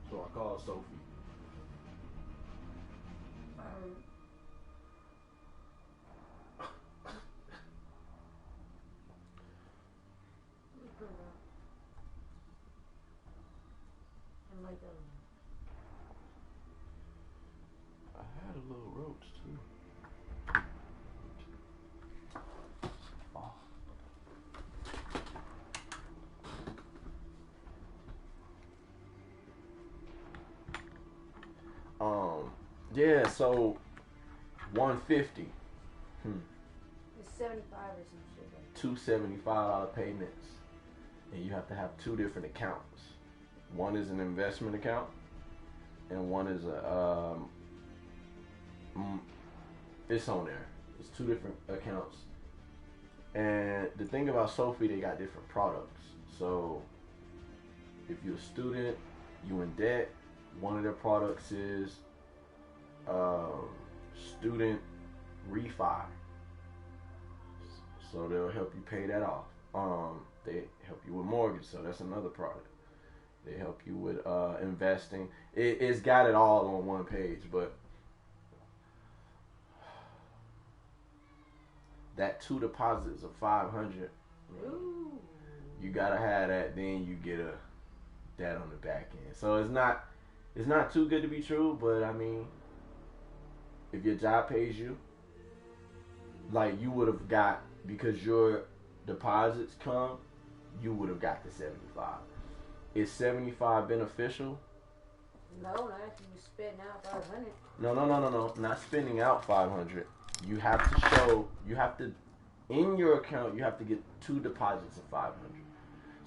So I called Sophie. I had a little roach too. Yeah, so 150. It's 75 or some shit. Like Two $75 payments, and you have to have two different accounts. One is an investment account, and one is a it's on there. It's two different accounts. And the thing about Sophie, they got different products. So if you're a student, you in debt, one of their products is student refi. So they'll help you pay that off. They help you with mortgage, so that's another product. They help you with investing. It's got it all on one page, but that two deposits of 500, you gotta have that. Then you get that on the back end. So it's not too good to be true, but I mean, if your job pays you, like you would have got, because your deposits come, you would have got the 75. Is 75 beneficial? no, not if you spitting out 500. No. Not spending out 500. You have to, in your account, you have to get two deposits of 500.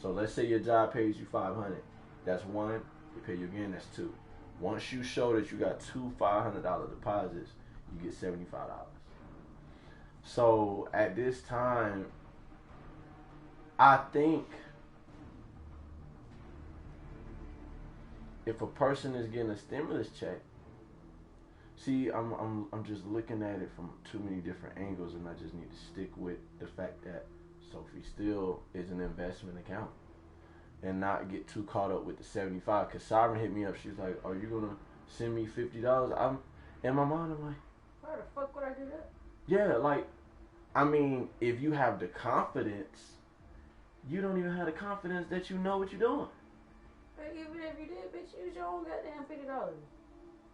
So let's say your job pays you 500. That's one. They pay you again, that's two. Once you show that you got two $500 deposits, you get $75. So at this time, I think if a person is getting a stimulus check, see, I'm just looking at it from too many different angles, and I just need to stick with the fact that Sophie still is an investment account, and not get too caught up with the 75. Because Sovereign hit me up, she's like, "Are you gonna send me $50?" I'm in my mind, I'm like, why the fuck would I do that? yeah, like, I mean, if you have the confidence, you don't even have the confidence that you know what you're doing. But even if you did, bitch, use your own goddamn $50.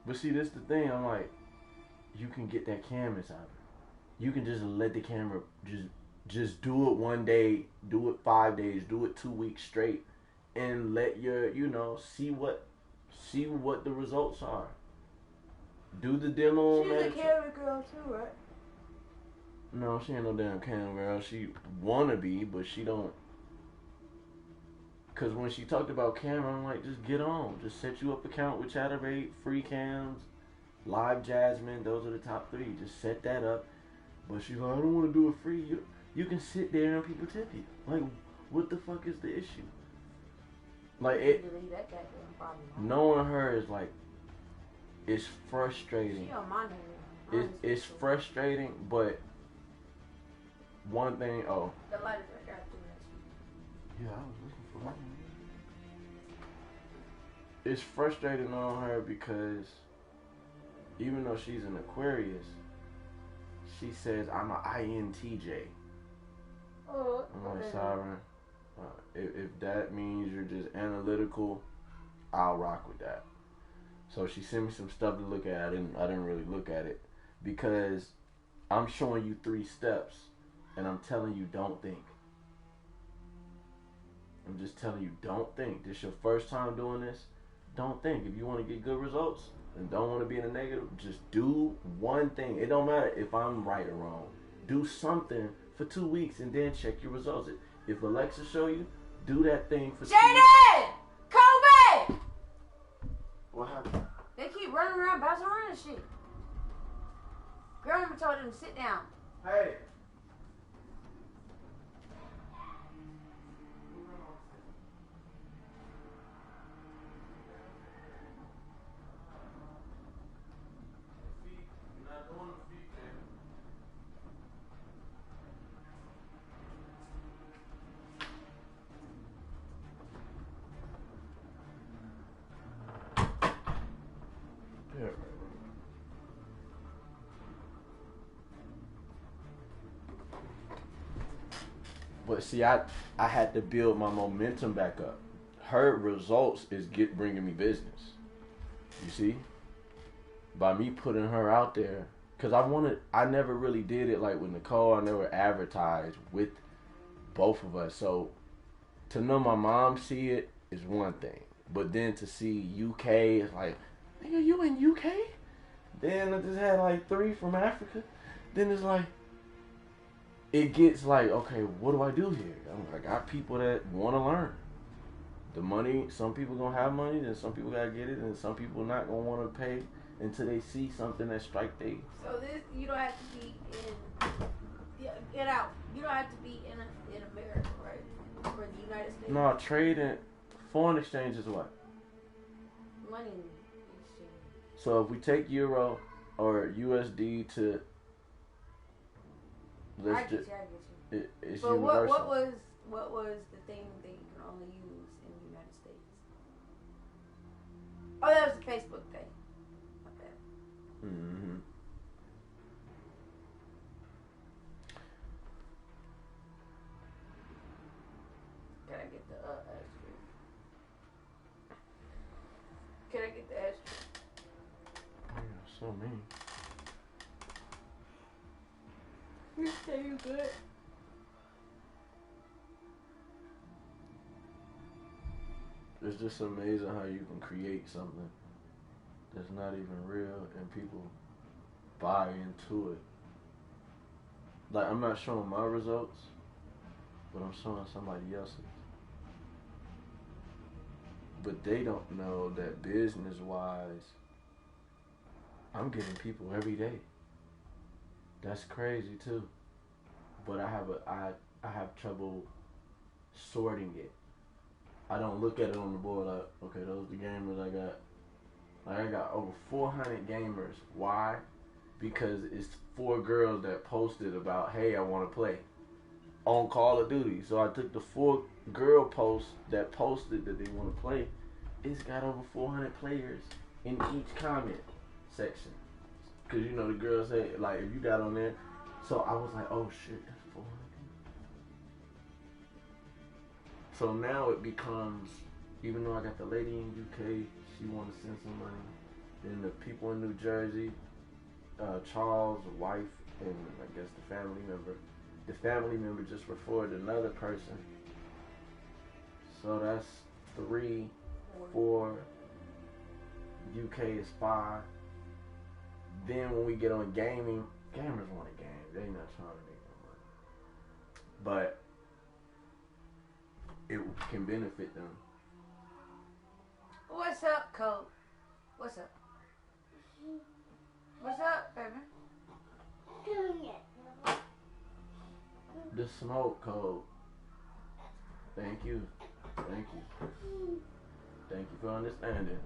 But see, this the thing. I'm like, you can get that canvas out of it. You can just let the camera just do it one day, do it 5 days, do it 2 weeks straight, and let your see what the results are. Do the demo. She's a camera girl too, right? No, she ain't no damn camera girl. She wanna be, but she don't. Cause when she talked about camera, I'm like, just get on. Just set you up account with Chatterbait, free cams, Live Jasmine. Those are the top three. Just set that up. But she's like, I don't want to do it free. You can sit there and people tip you. Like, what the fuck is the issue? Like it, Delete that goddamn problem. knowing her is like, it's frustrating. She on my nerve. It's frustrating, but one thing. Oh, The light is right there. I yeah, I was looking for one. It's frustrating on her because even though she's an Aquarius, she says I'm an INTJ. Oh, I'm like, Siren, if that means you're just analytical, I'll rock with that. So she sent me some stuff to look at. I didn't really look at it because I'm showing you 3 steps and I'm telling you don't think. I'm just telling you don't think. This your first time doing this. Don't think. If you want to get good results and don't want to be in a negative, just do one thing. It don't matter if I'm right or wrong. Do something for 2 weeks and then check your results. If Alexa show you, do that thing for 2 weeks. Jaden! Kobe! What happened? They keep running around, bouncing around and shit. Grandma told them to sit down. Hey. But see, I had to build my momentum back up. Her results is bringing me business. You see, by me putting her out there, cause I never really did it like with Nicole. I never advertised with both of us. So to know my mom see it is one thing, but then to see UK is like, nigga, you in UK? Then I just had like 3 from Africa. Then it's like, it gets like, okay, what do I do here? I got people that want to learn. The money, some people gonna have money, then some people gotta get it, and some people not gonna want to pay until they see something that strike they. So this, you don't have to be in, get out. You don't have to be in America, right? Or the United States. No, trade and foreign exchange is what? Money exchange. So if we take euro or USD to, I get you. it's but universal. what was the thing that you can only use in the United States? Oh, that was the Facebook thing. Okay. Mm-hmm. Can I get the extra? Can I get the extra? Yeah, so mean. You say you good? It's just amazing how you can create something that's not even real and people buy into it. Like, I'm not showing my results, but I'm showing somebody else's. But they don't know that business-wise, I'm getting people every day. That's crazy too. But I have trouble sorting it. I don't look at it on the board like, okay, those are the gamers I got. Like, I got over 400 gamers. Why? Because it's 4 girls that posted about, hey, I want to play on Call of Duty. So I took the 4 girl posts that posted that they want to play. It's got over 400 players in each comment section. Because, you know, the girls say, like, if you got on there. So I was like, oh, shit, that's 400. So now it becomes, even though I got the lady in UK, she want to send some money. Then the people in New Jersey, Charles, the wife, and I guess the family member. The family member just referred another person. So that's 3, 4. UK is 5. Then when we get on gaming, gamers want a game. They not trying to make no money. But it can benefit them. What's up, Cole? What's up? What's up, baby? Doing it. The smoke code. Thank you. Thank you. Thank you for understanding.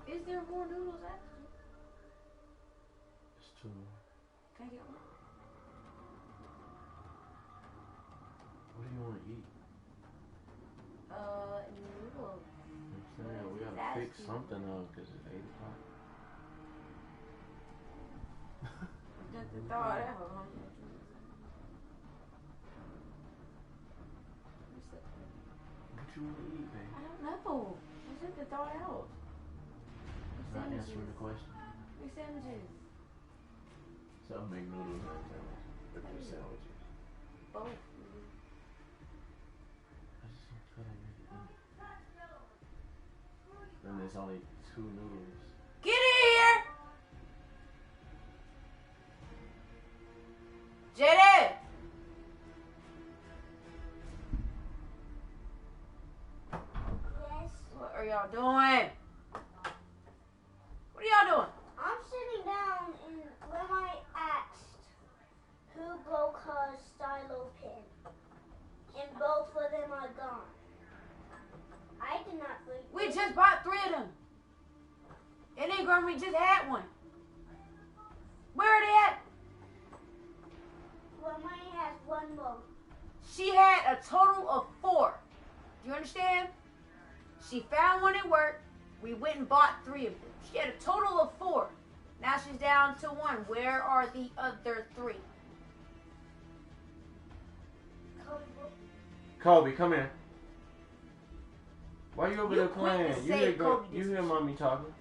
Is there more noodles after? It's too. Can I get one? What do you want to eat? Noodle. I'm saying we gotta fix something up because it's 8 o'clock. Just to thaw it out, huh? What you want to eat, babe? I don't know. I just to thaw it out. Not answering the question. Make sandwiches. So I'll make noodles and sandwiches. Or just sandwiches. Both. I just don't feel like making eat. Then there's only 2 noodles. Get in here! JD! Yes. What are y'all doing? What are y'all doing? I'm sitting down and when I asked who broke her stylo pin, and both of them are gone. I did not break We them. just bought 3 of them. And then Grandma just had one. Where are they at? Well, mine has one more. She had a total of 4. Do you understand? She found one at work. We went and bought 3 of them. She had a total of 4. Now she's down to 1. Where are the other 3? Kobe, come here. Why you over You there quit playing? and You say hear, Kobe you this hear shit. mommy talking.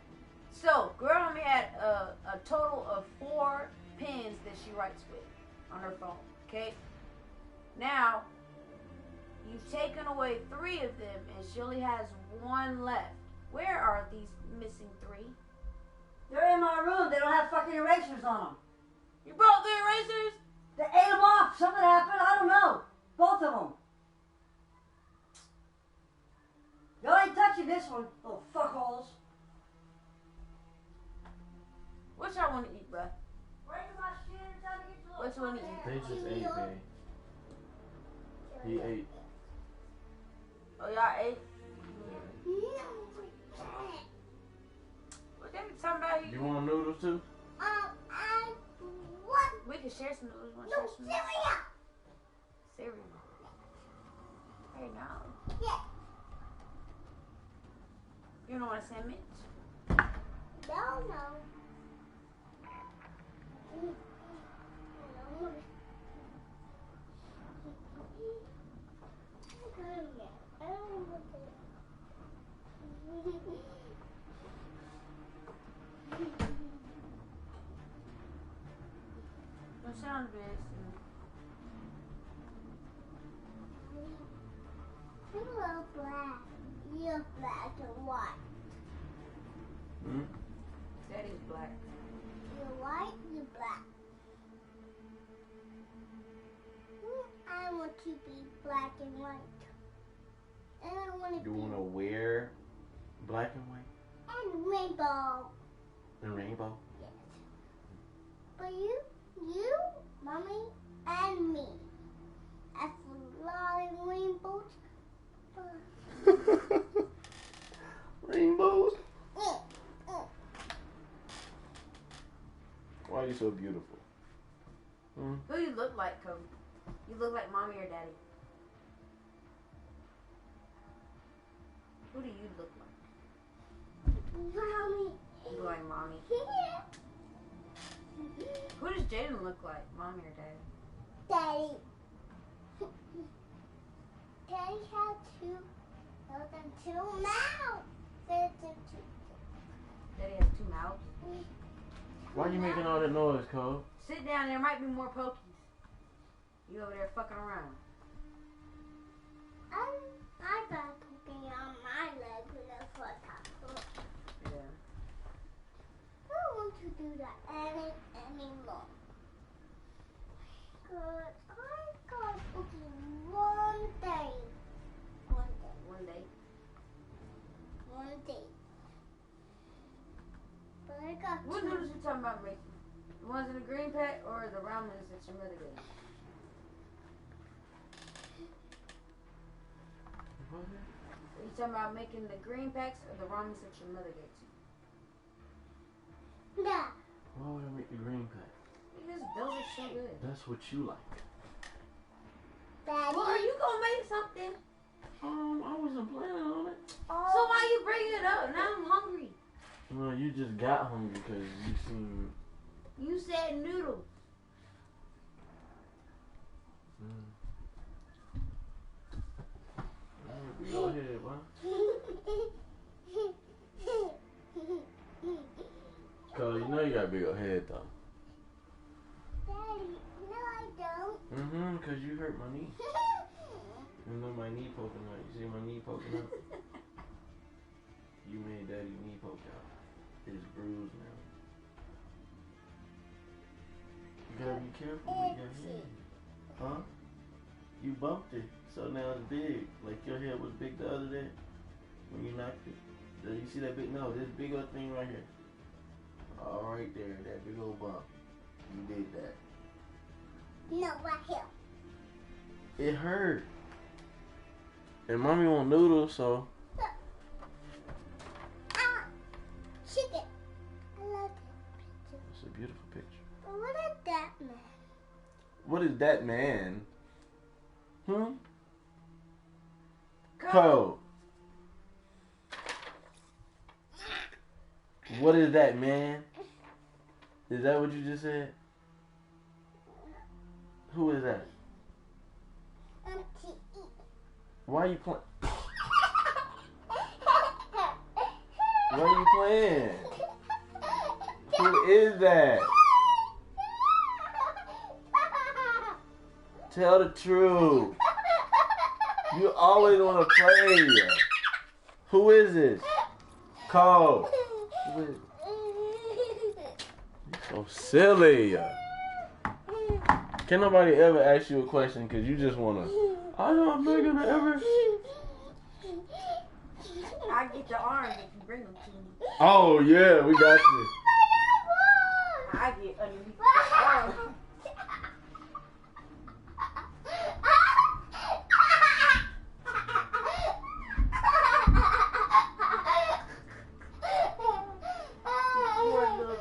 So, Grandma had a total of 4 pens that she writes with on her phone. Okay? Now, you've taken away 3 of them, and she only has 1 left. Where are these missing 3? They're in my room. They don't have fucking erasers on them. You brought the erasers? They ate them off. Something happened. I don't know. Both of them. Y'all ain't touching this one, little fuckholes. What y'all want to eat, bruh? Where's my shit? Time to get to What you want to eat? They just ate, babe. He ate. Oh, y'all ate? What they be talking about? You want noodles too? I want We can share some noodles. Want to no share some cereal. cereal? Hey, now. Yeah. You don't want a sandwich? No. Don't sound bad. Hello, black. You're black and white. Hmm? Daddy's black. You're white, you're black. I want to be black and white. And I want to You be want to wear black and white and rainbow. and rainbow? Yes. But you, mommy, and me. That's a lot of rainbows. Rainbows? Mm. Why are you so beautiful? Hmm? Who you look like, Kobe? You look like mommy or daddy? Who do you look like? Mommy. You look like mommy. Who does Jaden look like, mommy or daddy? Daddy. Daddy had 2 mouths. There's two. Daddy has 2 mouths. Why you making all that noise, Cole? Sit down, there might be more pokies. You over there fucking around. I got poking on my leg with a foot tackle. Yeah. I don't want to do that anymore. Cause I got poking one day. One day. One day. But I got What two. noodles you talking about making? The ones in the green pack or the ramens that your mother gave you? What? Are you talking about making the green packs or the ramens that your mother gave you? Yeah. Why would I make the green pack? Because those are so good. That's what you like. Daddy. Well, are you gonna make something? I wasn't planning on it. So why you bring it up? Now I'm hungry. Well, you just got hungry because you seen. You said noodles. Go ahead, boy. Cause you know you got a big old head though. Daddy, no, I don't. Cause you hurt my knee. You know my knee poking out. You see my knee poking out? You made daddy's knee poke out. It's bruised now. You gotta be careful with your head. Huh? You bumped it, so now it's big. Like your head was big the other day when you knocked it. You see that big? No, this big old thing right here. All right there, that big old bump. You did that. No, right here. It hurt. And mommy want noodles, so. Chicken. I love that picture. It's a beautiful picture. But what is that, man? What is that, man? Go. Code. What is that, man? Is that what you just said? Who is that? Why are you playing? Why are you playing? Who is that? Tell the truth. You always want to play. Who is this? Cole. Who is it? You're so silly. Can nobody ever ask you a question because you just want to, I'm not gonna ever. I get your arms if you bring them to me. Oh, yeah, we got you. I get underneath the arm. Poor little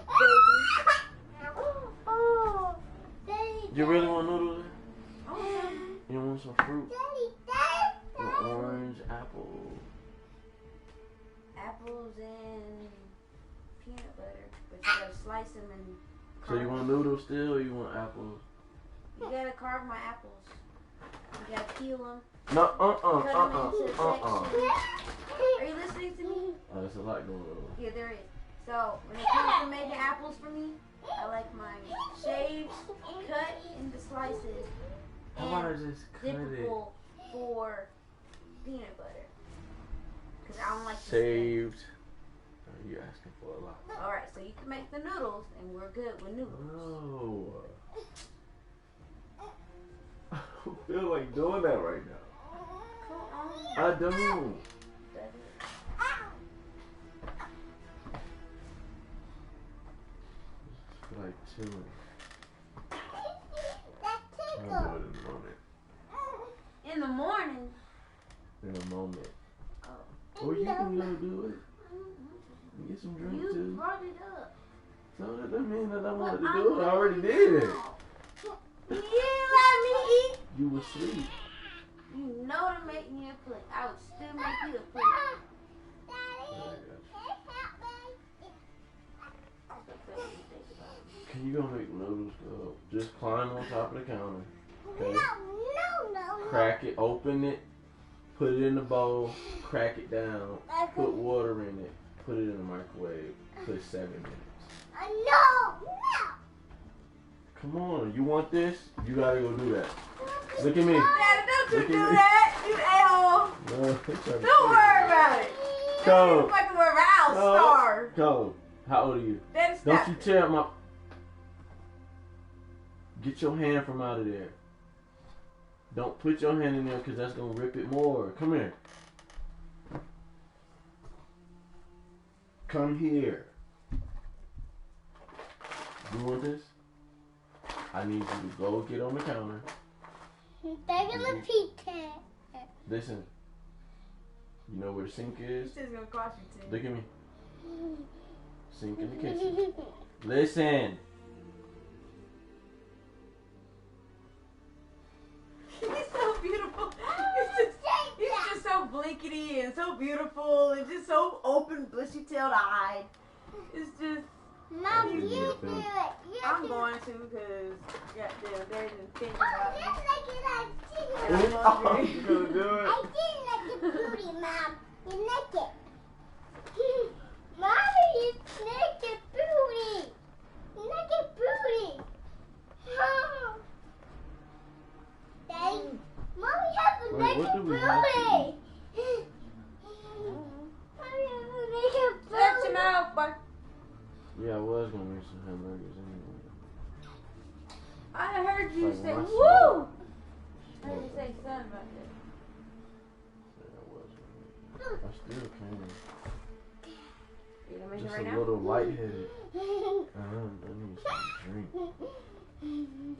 baby. You really want noodles? Oh, You want some fruit? Some orange, apple. apples and peanut butter, but you gotta slice them and. So you want noodles still or you want apples? You gotta carve my apples. You gotta peel them. No, Cut them into sections. Are you listening to me? There's a lot going on. Yeah, there is. So when it comes to making apples for me, I like mine shaved, cut into slices, How about I and just cut it? dippable for peanut butter. Cause I don't like the Saved. You're asking for a lot. skin. All right, so you can make the noodles, and we're good with noodles. No. I don't feel like doing that right now. Come on. I don't. That is- I feel like chilling. I'll do it In the morning. in a moment. Oh. Or you can go do it. Get some drink You too. brought it up. So that doesn't mean that I wanted to But do it. I already did it. You didn't let me eat. You were asleep. You know to make me a plate. I would still make you a plate. Can you go make noodles, girl? Just climb on top of the counter. Okay? No. Crack it, open it, put it in the bowl, crack it down, put water in it, put it in the microwave, put 7 minutes. No. Come on, you want this? You gotta go do that. Look at me. Daddy, don't you Look do at me. that. You a-hole. No, Don't worry about it. Go. You fucking worry about it. I'll starve. Go. How old are you? Daddy, Don't stop. you tear up my... Get your hand from out of there. Don't put your hand in there because that's going to rip it more. Come here. Come here. You want this? I need you to go get on the counter. They're gonna pizza. Listen. You know where the sink is? This is gonna cost you 10. Look at me. Sink in the kitchen. Listen. He's so beautiful. He's just so blinkety and so beautiful and just so open, bushy-tailed eyed. It's just. Mom, You you need do a it. film. I'm going to because goddamn, they didn't think about Just me. like it, I did. And I'm Oh, hungry. you gonna do it? I didn't like the booty, Mom. You naked. Mommy, you naked booty. Naked booty. Mom. Daddy, Mommy has a Wait, naked what do we booty. have to Mommy has a naked booty. Shut your mouth, boy. Yeah, I was gonna make some hamburgers anyway. I heard you Like say, my woo! I heard you say something about that. Yeah, I was gonna make it. I still can. You gonna make Just it right a now? little lightheaded. I need some drink.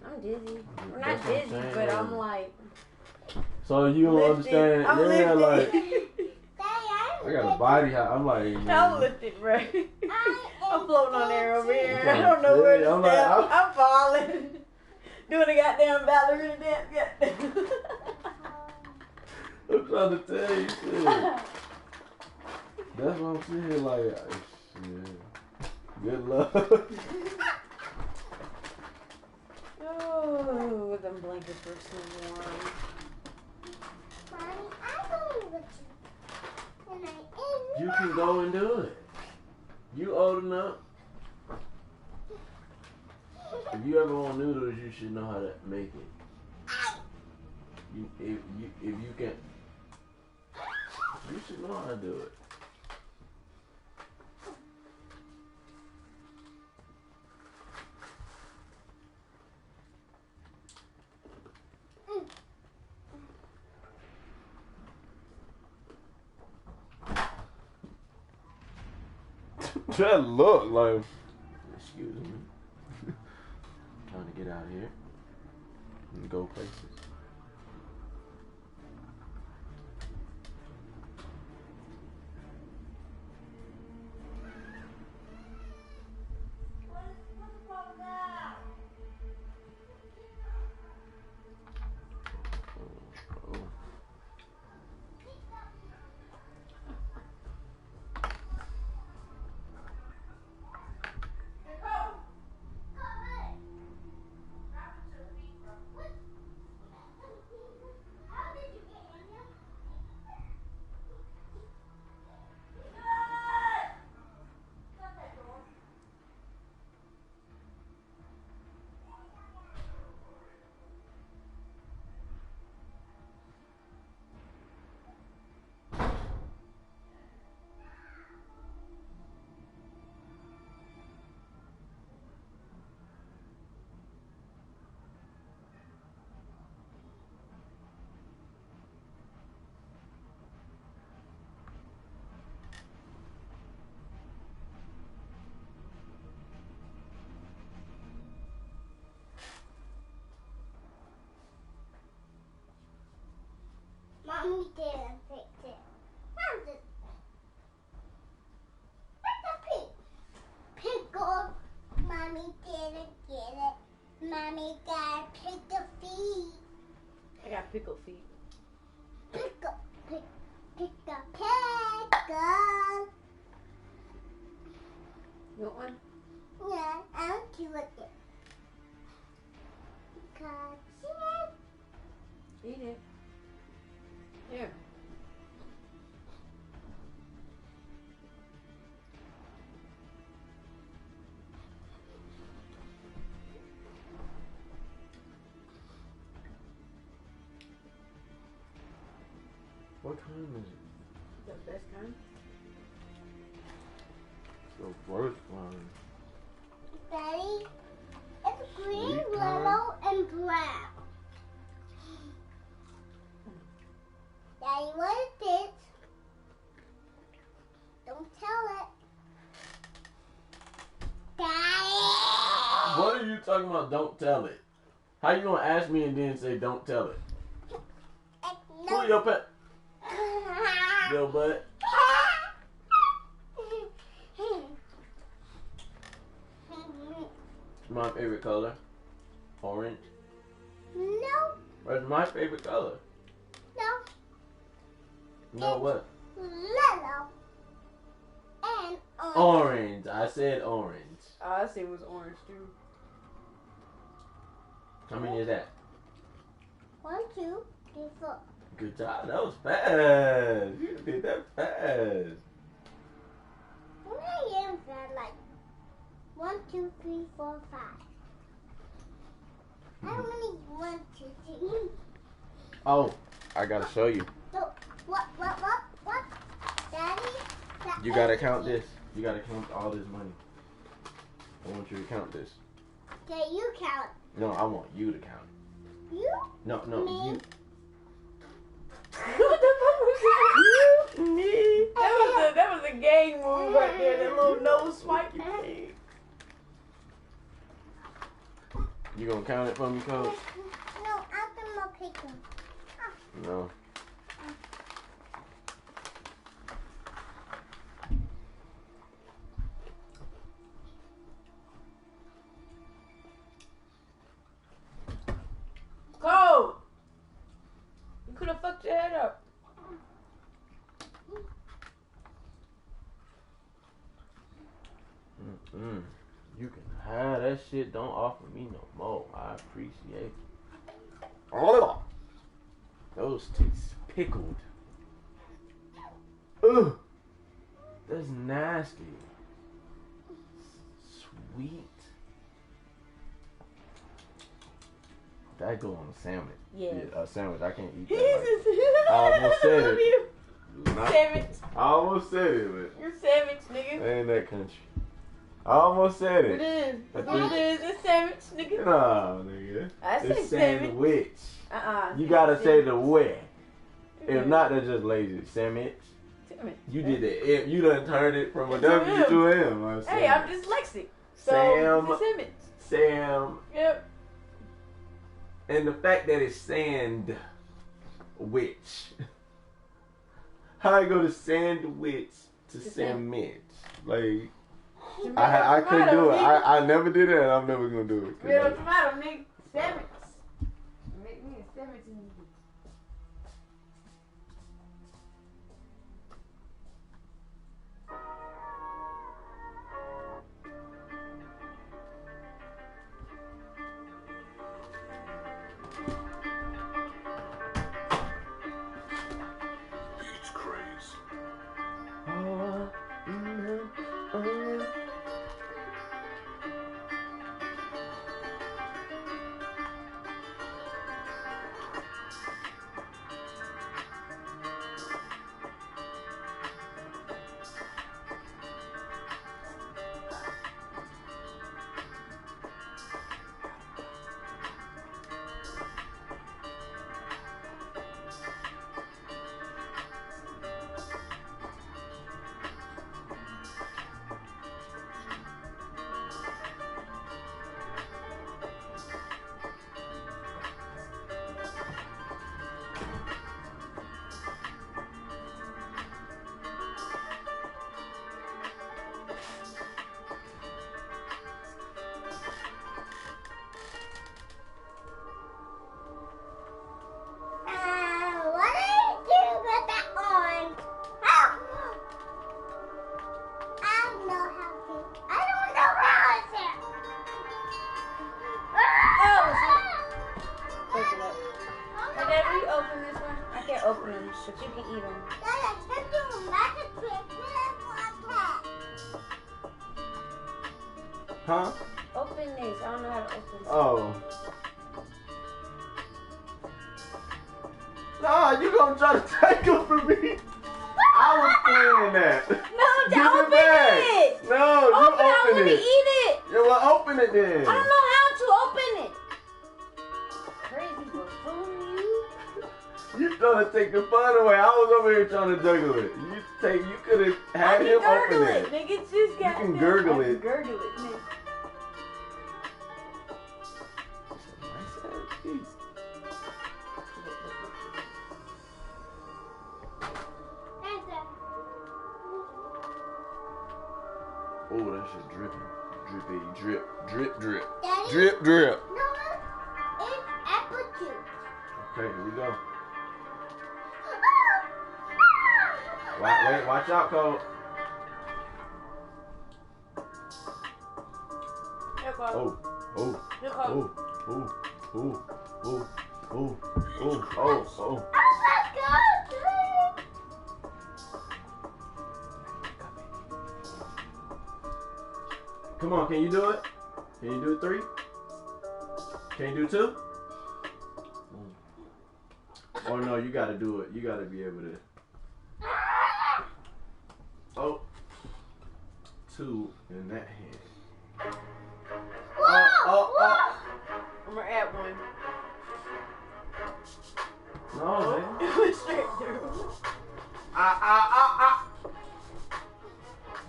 I'm dizzy. Well, That's not what I'm dizzy, saying. but I'm like. So you don't lifted. understand? I'm Yeah, lifted. like Daddy, I got a body. I'm like. I'm lifted, right? I'm floating on air over here. Okay. I don't know where to I'm step. like, I'm falling. Doing a goddamn ballerina dance. Goddamn. I'm trying to tell you shit. That's what I'm saying. Like, shit. Good luck. Oh, them blankets were so warm. Mommy, I'm going with you. And I You can go and do it. You old enough. If you ever want noodles, you should know how to make it. If you can, you should know how to do it. That look like. Excuse me. Trying to get out of here and go places. Oh. Mommy didn't fix it. Mom did. What's the pickle? Mommy didn't get it. Mommy got pickle feet. I got pickled feet. Pickle. Pickle. You want one? Yeah, I don't do it. Because Eat it. Here. What time is it? The best kind. The worst one. Daddy, it's green, Sweet yellow, and brown. Daddy, what is this? Don't tell it. Daddy! talking about don't tell it. How you gonna ask me and then say don't tell it? No. Who your pet? Your butt. My favorite color. Orange. No. That's my favorite color. No. No what? Yellow. And Orange. I said orange. I say it was orange too. How many is that? 1, 2, 3, 4. Good job. That was fast. You did that fast. I am that like 1, 2, 3, 4, 5. How many 1, 2, 3? Oh, I gotta show you. So what? Daddy? You gotta count this. You gotta count all this money. I want you to count this. Okay, you count. No, I want you to count. You? No, Me? you. What the fuck was that? Me? That was a gang move right there. That little nose swipe you made. You gonna count it for me, Coach? No, after my paper. No. Go! You could have fucked your head up. You can have that shit. Don't offer me no more. I appreciate it. Oh, those taste pickled. Ugh, that's nasty. Sweet. That go on a sandwich. Yeah. A sandwich. I can't eat that. I almost said it. Savage. I almost said it, but You're savage, nigga. I ain't that country. I almost said It it. is. That's what it is. It's savage, nigga. Nah, nigga. I say It's savage. sandwich. Uh-uh. You gotta say the way. If not, that's just lazy. Sandwich. Sandwich. You did the M. You done turned it from a To W M. to an M. Hey, I'm dyslexic. So, Sam. it's a sandwich. Sam. Yep. And the fact that it's sand witch. How I go to sandwich to sandwich? Like, I couldn't do it. I never did it and I'm never gonna do it. Tomato, tomato, nigga. Sandwich. Make me a sandwich. What do you do with that on? How? I don't know how to. I don't know how to. Open it up. Hey, Dad, will you open this one? I can't open them, but you can eat them. Dad, I can do a magic trick. Huh? Open this. I don't know how to open this. Oh. Nah, you gonna try to take them from me? I was playing that. No, Give open it back. it. No, you Open it. I open want to it. eat it. Yeah, well, open it then. I don't know how to open it. Crazy buffoon, you. You trying to take the fun away. I was over here trying to juggle it. You could have I had can him gurgle open it. it. Nigga, just got can gurgle I can it. Gurgle it, nigga. Drip, drip, drip. Daddy? Drip, drip. No, it's apple juice. Okay, here we go. Wait, watch out, Cole. Here it goes. Oh, oh, Here it goes. oh, oh, oh, oh, oh, oh, oh. Oh my God! Come on, can you do it? Can you do 3? Can you do 2? Oh no, you gotta do it. You gotta be able to. Oh. 2 in that hand. Oh. I'm gonna add one. No, man. It went straight through. Ah.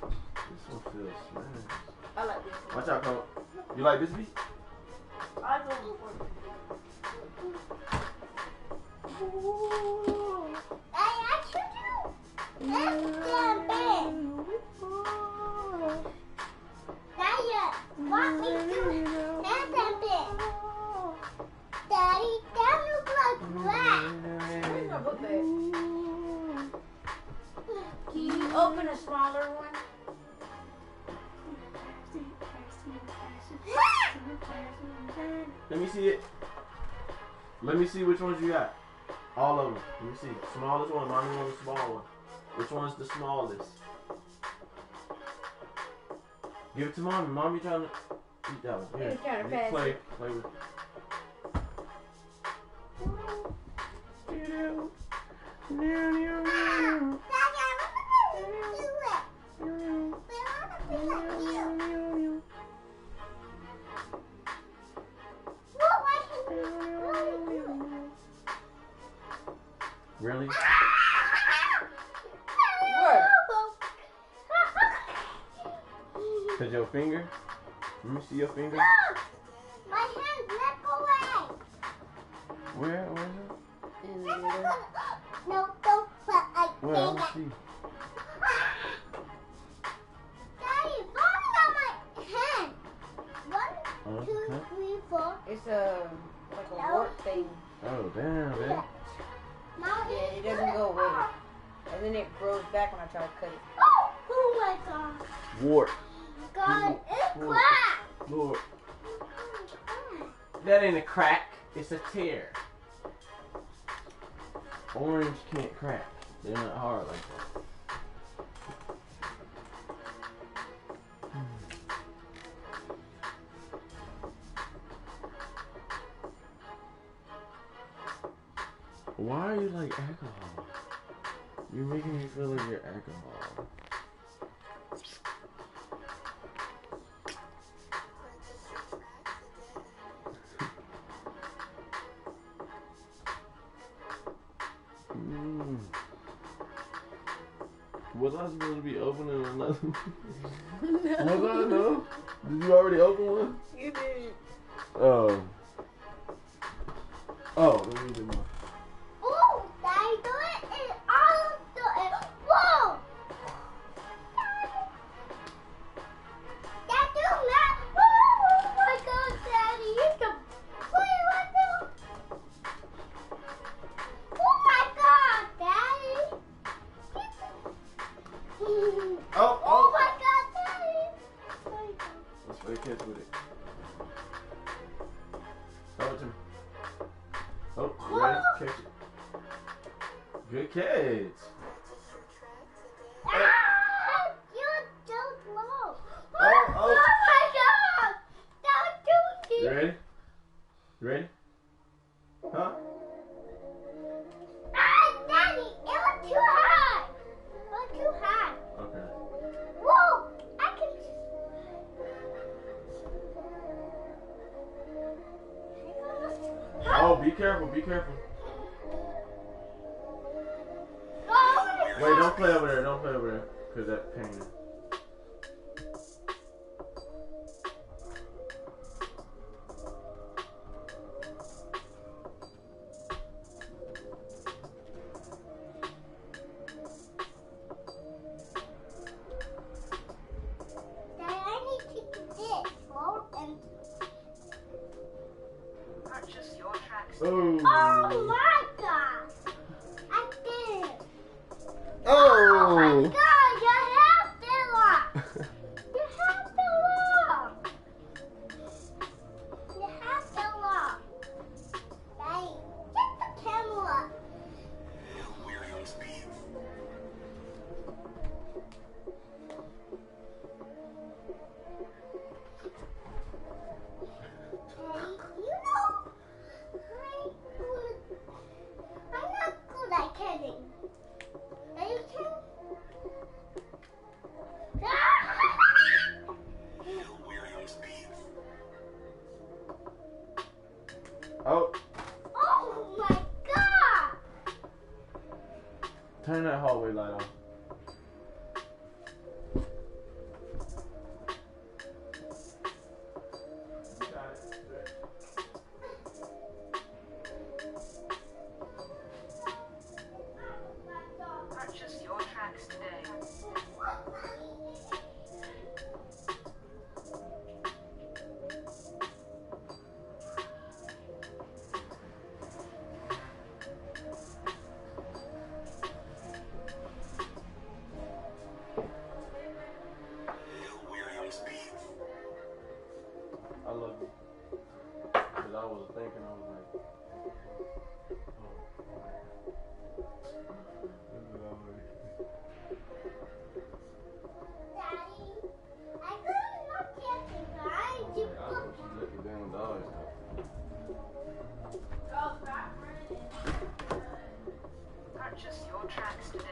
This one feels smashed. I like this one. Watch out, Cole. You like this beat? I go before. I should do. That's damn big. Daya, what we do? That's damn big. Daddy, that looks like black. Where's my book bag? Can you open a smaller one? Let me see it. Let me see which ones you got. All of them. Let me see. Smallest one. Mommy wants the small one. Which one's the smallest? Give it to mommy. Mommy trying to eat that one. Here. He's trying to You pass play. it. Play with. Really? What? Cause your finger? Let me see your finger. My hand, let go away. Where is it? In the middle. No, don't put a Where? thing Let me at- see. Daddy, falling on my hand. One, Oh, two, okay. 3, 4. It's like a wart thing. Oh, damn, man. Now Yeah, it doesn't go away. And then it grows back when I try to cut it. Oh my God. Wart. God, it's Wart. cracked. Lord. That ain't a crack. It's a tear. Orange can't crack. They're not hard like that. Why are you like alcohol? You're making me feel like you're alcohol. Was I supposed to be opening another one? Was I? No? Did you already open one? You did. Oh. Oh, let me do mine. Oh, Daddy, do it and I'll do it. Whoa! Dad, do that. Oh my God, Daddy, you can. Wait, what the? Oh my God, Daddy. Oh my God, Daddy. Let's play catch with it. Throw it to me. Oh, you ready? Catch it. Good catch. Ah, you're so slow. Oh. Oh my God. Don't do You this. ready? You ready? Huh? Ah, Daddy, it was too high. It was too high. Okay. Whoa, I can. Oh, be careful, be careful. Oh, Wait, don't play over there, don't play over there. Cause that pain. Daddy, I need to do this. Whoa. Oh. Oh my gosh. I did it. Oh. Oh my god, you have the lock. You have the lock. You have the lock. Daddy, get the camera. You know, I'm not good at kidding. Are you kidding? Oh. Oh my god! Turn that hallway light on. Purchase your tracks today. I love it. Because I was thinking, I was like, Daddy, I couldn't look at you, but I do I know she let the damn dogs out. Purchase your tracks today.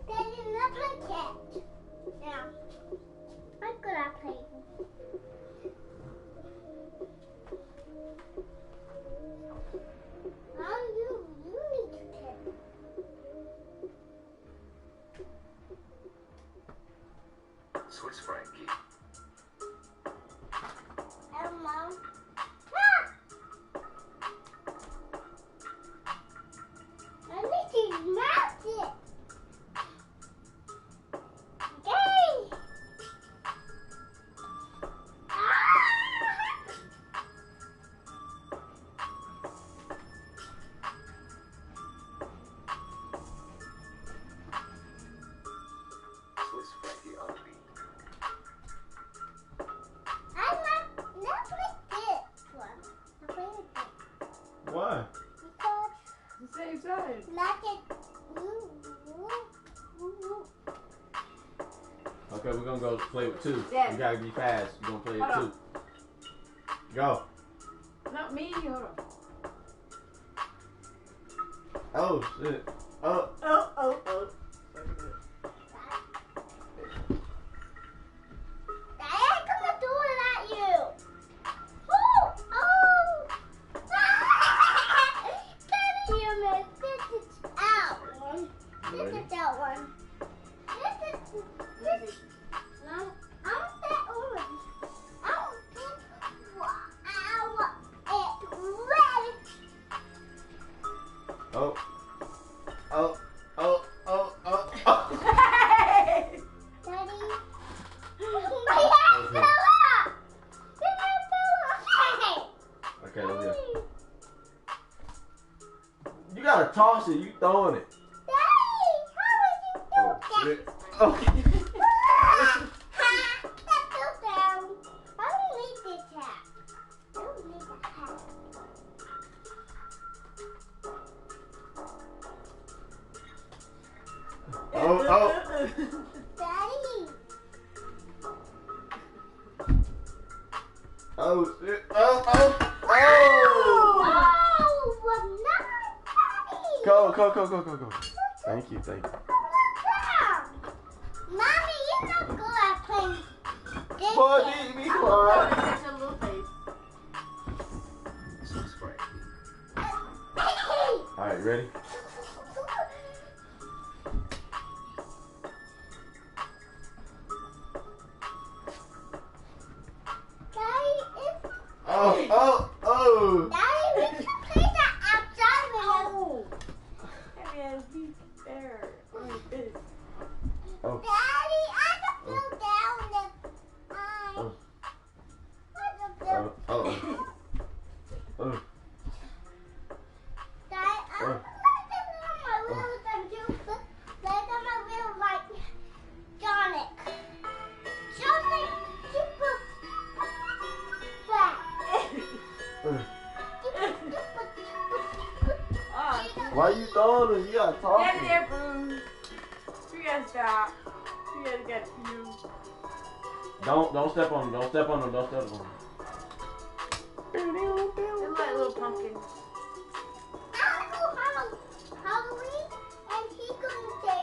Daddy, let's play catch. Now, I'm good at playing. Now you need to catch. Swiss Frankie. And Mom. Ah! I need to match it. Okay. Ah! Swiss Frankie on beat. I like, let's play this one. I'll play with this. Why? Because The same side. like it. Okay, we're gonna go play with two. Yeah. You gotta be fast. We're gonna play with Hold two. Go. Not me. Hold on. Oh, shit. Oh. Oh. I'm gonna do it at you. Oh. Daddy, you missed this is out one. This is that one. This is no. I want that orange. I want this one. I want it red. Oh. Oh. Oh. Oh. Oh. Oh. Hey! Daddy, my hair fell off. My hair fell off. Okay, let's go. You gotta toss it. You throwing it. Daddy, how would Oh, you do shit. that? Oh. That fell down. I don't need this hat. I don't need that hat. Oh. Daddy. Oh, shit. Oh. Oh. Oh. Oh, but not Daddy. Go. Thank you. Look down. Mommy, you're not good at playing this Boy, game. be quiet. That's your little face. Swiss Frankie. All right, ready? not Get talking. there, boo. You gotta stop. You gotta get you. Don't step on them. Don't step on them. Don't step on them. They're like little pumpkins. Halloween, and he's gonna say,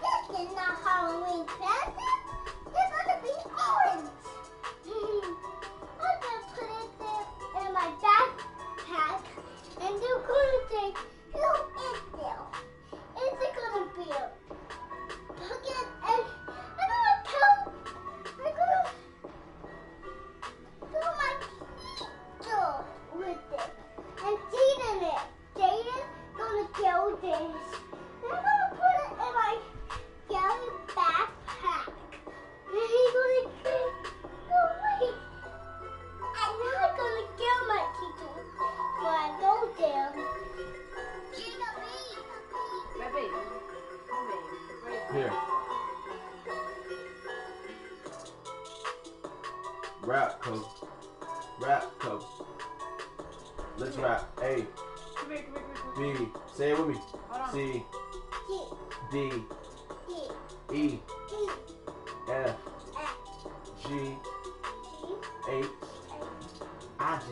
this is not Halloween present. It's gonna be orange. I'm gonna put it there in my backpack, and they're gonna say, who is there? Is it gonna be a pumpkin? And I'm gonna tell, I'm gonna do my teacher with it, and Jaden it. Jaden's gonna do this. And I'm gonna put it in my yellow backpack. And he's gonna say, go away. I'm not gonna kill my teacher when I go there. Baby. Here. Rap, coach. Rap, coach. Let's rap. A, Come here. B. Say it with me. Hold on. C, D, D, E, E, F, F, G, G, H, I, J,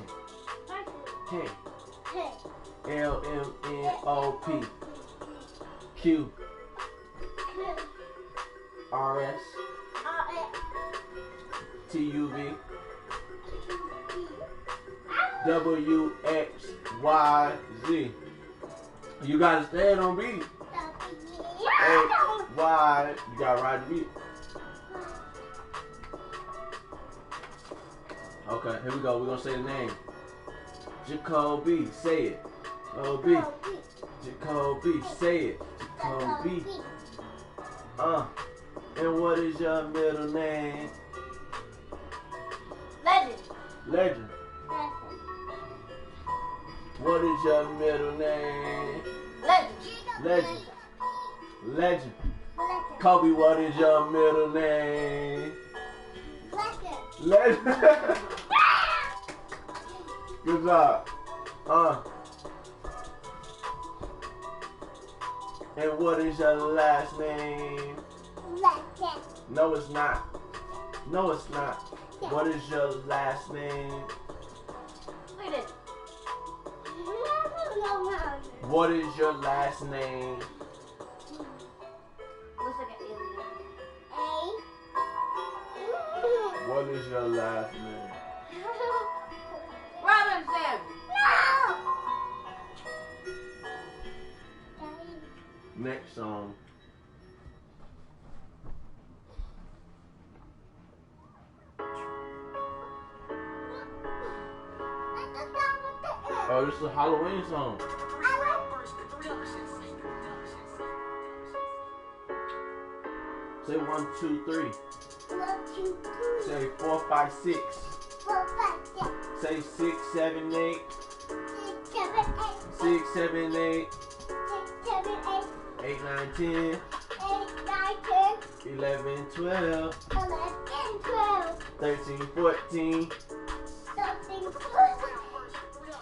K, K, L, M, N, O, P, Q, Q, R, S, R, S, T, U, V, T, W, X, Y, Z. You gotta stay on beat. X, Y, you gotta ride the beat. Okay, here we go. We're gonna say the name. Jacoby, say it. Jacoby, Jacoby, say it. Jacoby. And what is your middle name? Legend. Legend. What is your middle name? Legend. Legend. Legend. Kobe, what is your middle name? Legend. Good job. And what is your last name? No, it's not. No, it's not. What is your last name? Look at this. What is your last name? Looks like an alien. What is your last name? Robinson. Next song. Oh, this is a Halloween song. Say 1, 2, 3. Say 4, 5, 6. Say 6, 7, 8. 6, 7, 8. 8, 9, 10. 11, 12. 13, 14.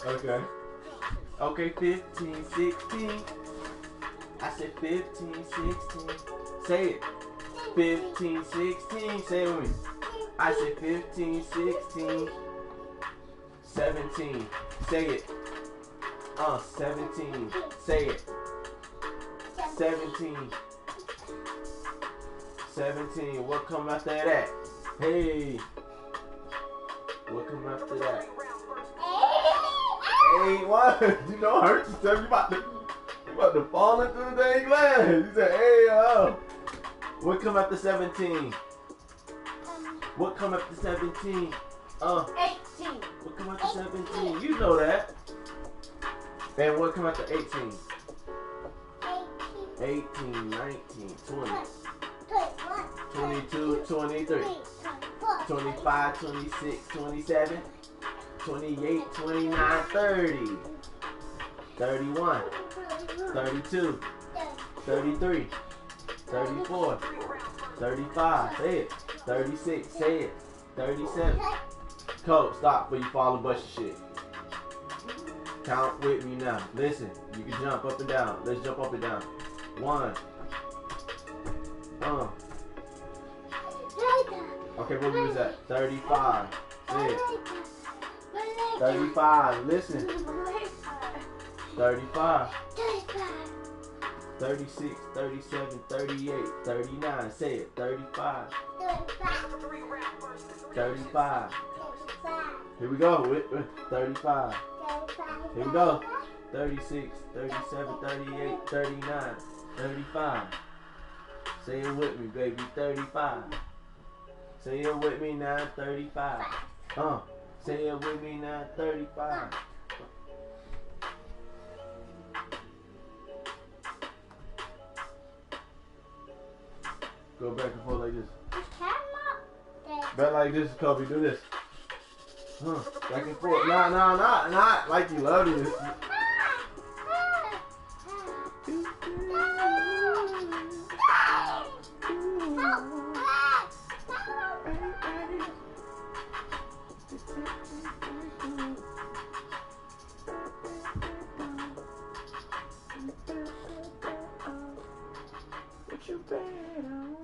Okay. Okay, 15, 16. I said 15, 16. Say it. 15, 16. Say it with me. I said 15, 16. 17. Say it. 17. Say it. 17. 17. What come after that? Hey. What come after that? Hey, what? You know, hurt yourself. You about to fall into the dang glass. You said, hey, what come after 17? What come after 17? 18. What come after 17? You know that. And what come after 18? 18, 19, 20, 22, 23, 25, 26, 27, 28, 29, 30, 31, 32, 33, 34, 35, say it, 36, say it, 37. Coach, stop before you fall and bust your shit. Count with me now. Listen, you can jump up and down. Let's jump up and down. 1. Okay, where we was at? 35. Say it. 35. Listen. 35. 36, 37, 38, 39. Say it. 35. 35. Here we go. 35. Here we go. 36, 37, 38, 39, 35. Say it with me, baby. 35. Say it with me now. 35. Say it with me now. 35. Go back and forth like this. Back like this, Kobe. Do this. Back and forth. Not like you love this. What you bet on?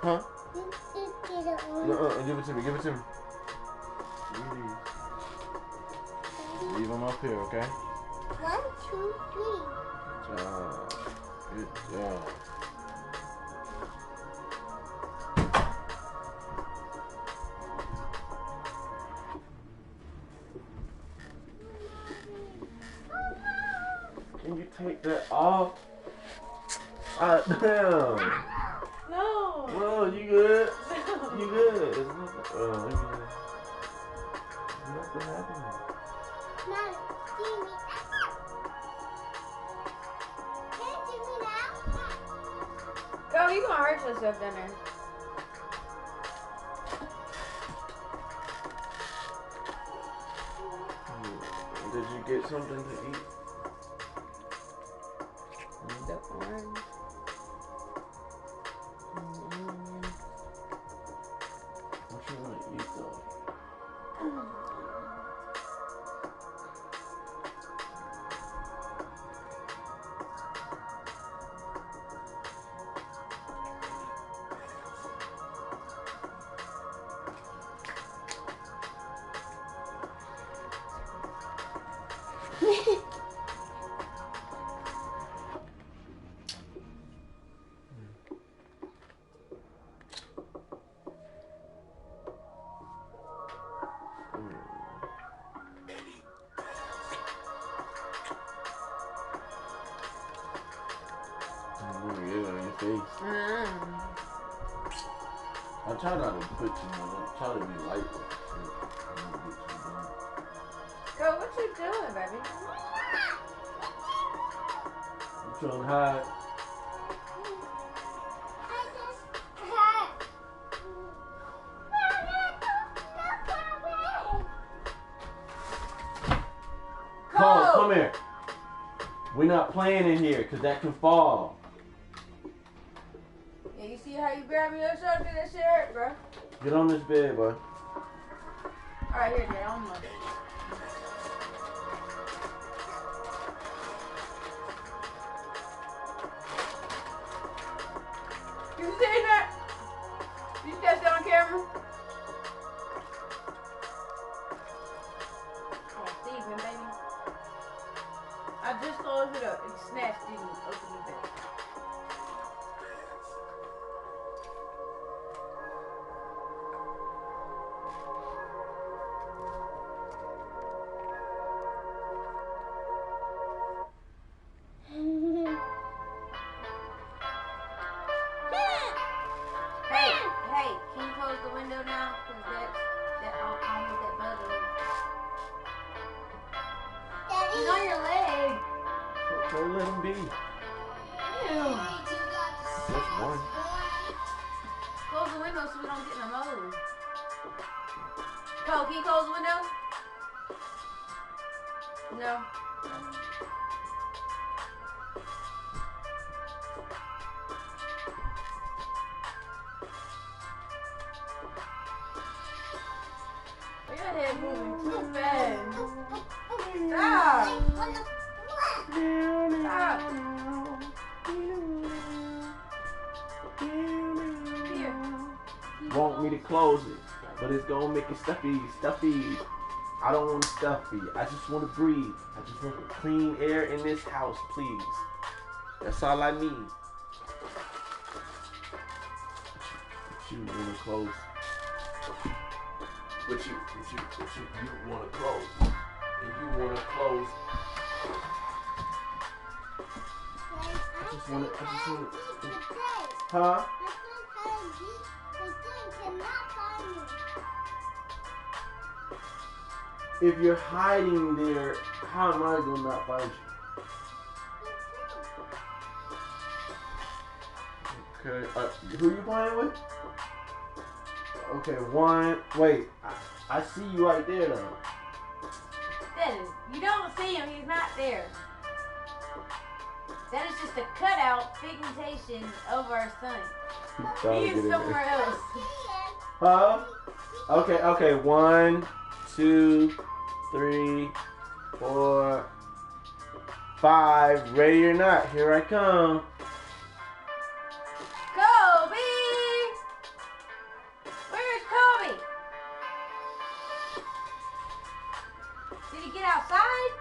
Huh? Give it to me. Give it to me. Leave them up here, okay? 1, 2, 3. Good job. Can you take that off? Damn. No. Well, you good? You good? It's nothing happening. Go, you gonna hurt yourself down there. Did you get something to eat? The orange. What you want to eat though? Get on your face. I try not to put too much. I try to be light. Go, what you doing, baby? I'm trying to hide. Cole, come here. We're not playing in here because that can fall. Yeah, you see how you grabbing your shoulder? That shit hurt, bro. Get on this bed, boy. Alright, here, Jay. I'm on. You see that? You catch that on camera? Oh, Steven, baby. I just closed it up and snatched it and opened it back. Hey, can you close the window now? Because I don't want that buzzer. on your leg. Okay, let him be. Ew. That's one. Close the window so we don't get in the hose. Cole, can you close the window? No. Your head moving too fast. Stop. Stop. Here. Want me to close it, but it's gonna make it stuffy. I don't want stuffy. I just want to breathe. I just want clean air in this house, please. That's all I need. But you want to close. But you want to close. And you want to close. I just want to. Huh? If you're hiding there, how am I gonna not find you? Okay, who you playing with? Okay, one. Wait, I see you right there though. Dennis, you don't see him. He's not there. That is just a cutout pigmentation of our son. He is somewhere else. Huh? Okay. 1, 2, 3, 4, 5. Ready or not, here I come. Kobe! Where's Kobe? Did he get outside?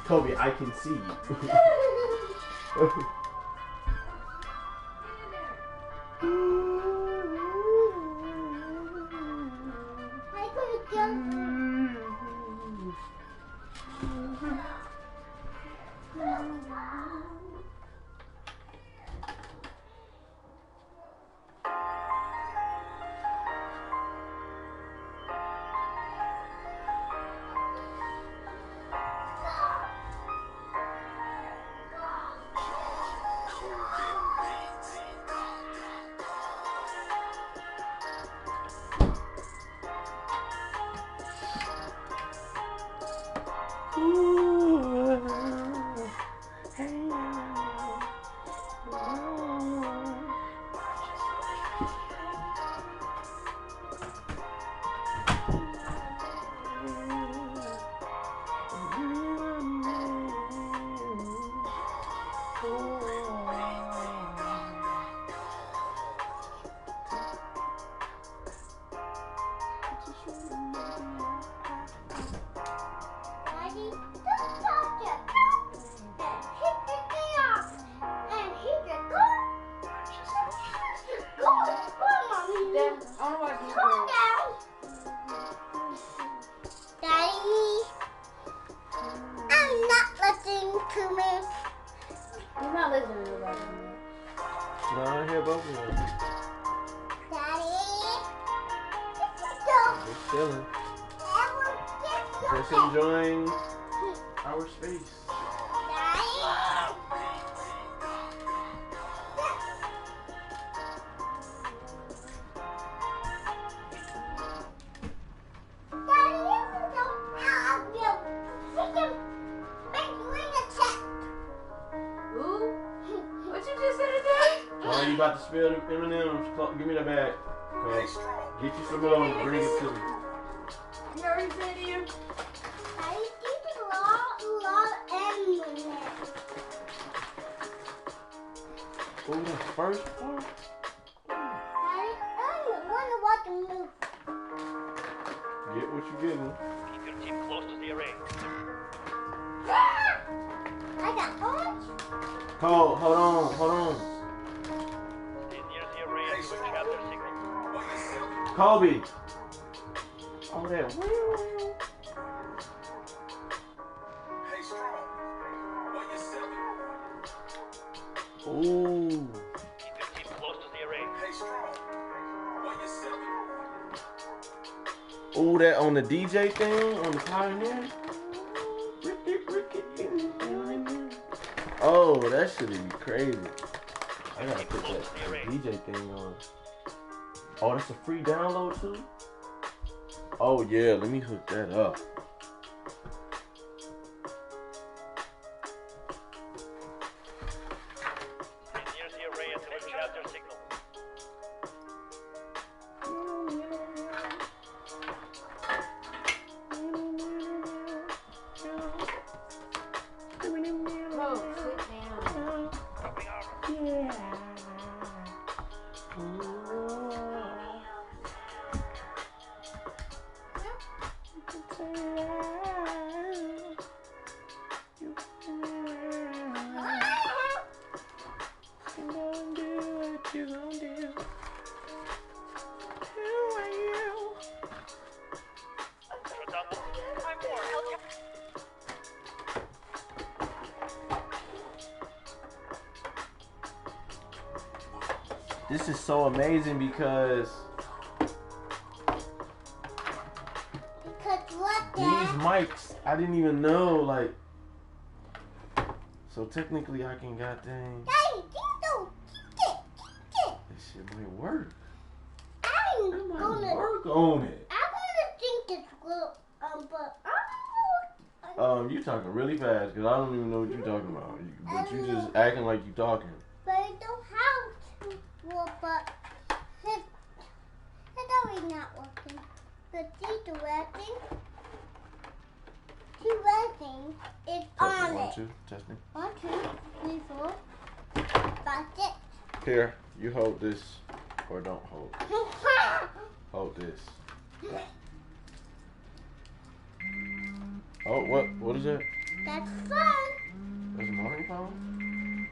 Kobe, I can see you. Chilling. Just enjoying our space. Oh, you about to spill the M&M's? Give me the bag. Get you some more and bring it to me. You already said you? I think a lot M&M's. Oh, the first one? I wonder what the move. Get what you're getting. Keep your team close to the array. I got orange. Hold on. Stay near the array and you will trap their signal. Kobe. Oh, that. Hey, Strong, what you selling? Ooh. Keep your team close to the array. Hey, Strong. What you selling? Ooh, that on the DJ thing, on the Pioneer. Oh, that should be crazy. I gotta put that DJ thing on. Oh, that's a free download too? Oh yeah, let me hook that up. Here's the array at the chapter signal. Bro, sit down. Dropping armor. This is so amazing because what, these Dad? mics, I didn't even know, like, so technically I can goddamn, Daddy, don't kick it. this shit might work. I I'm might gonna. work on it. I'm gonna think it's good. But I don't know. You talking really fast because I don't even know what you're talking about. But you just acting like you talking. But I don't have to. Well, but it's always not working. But see the red thing? The red thing is Testing, on 1, it. 2, testing. 1, 2, 3, 4, 5, 6. Here, you hold this or don't hold. Hold this. Oh, what is that? That's fun. That's my phone?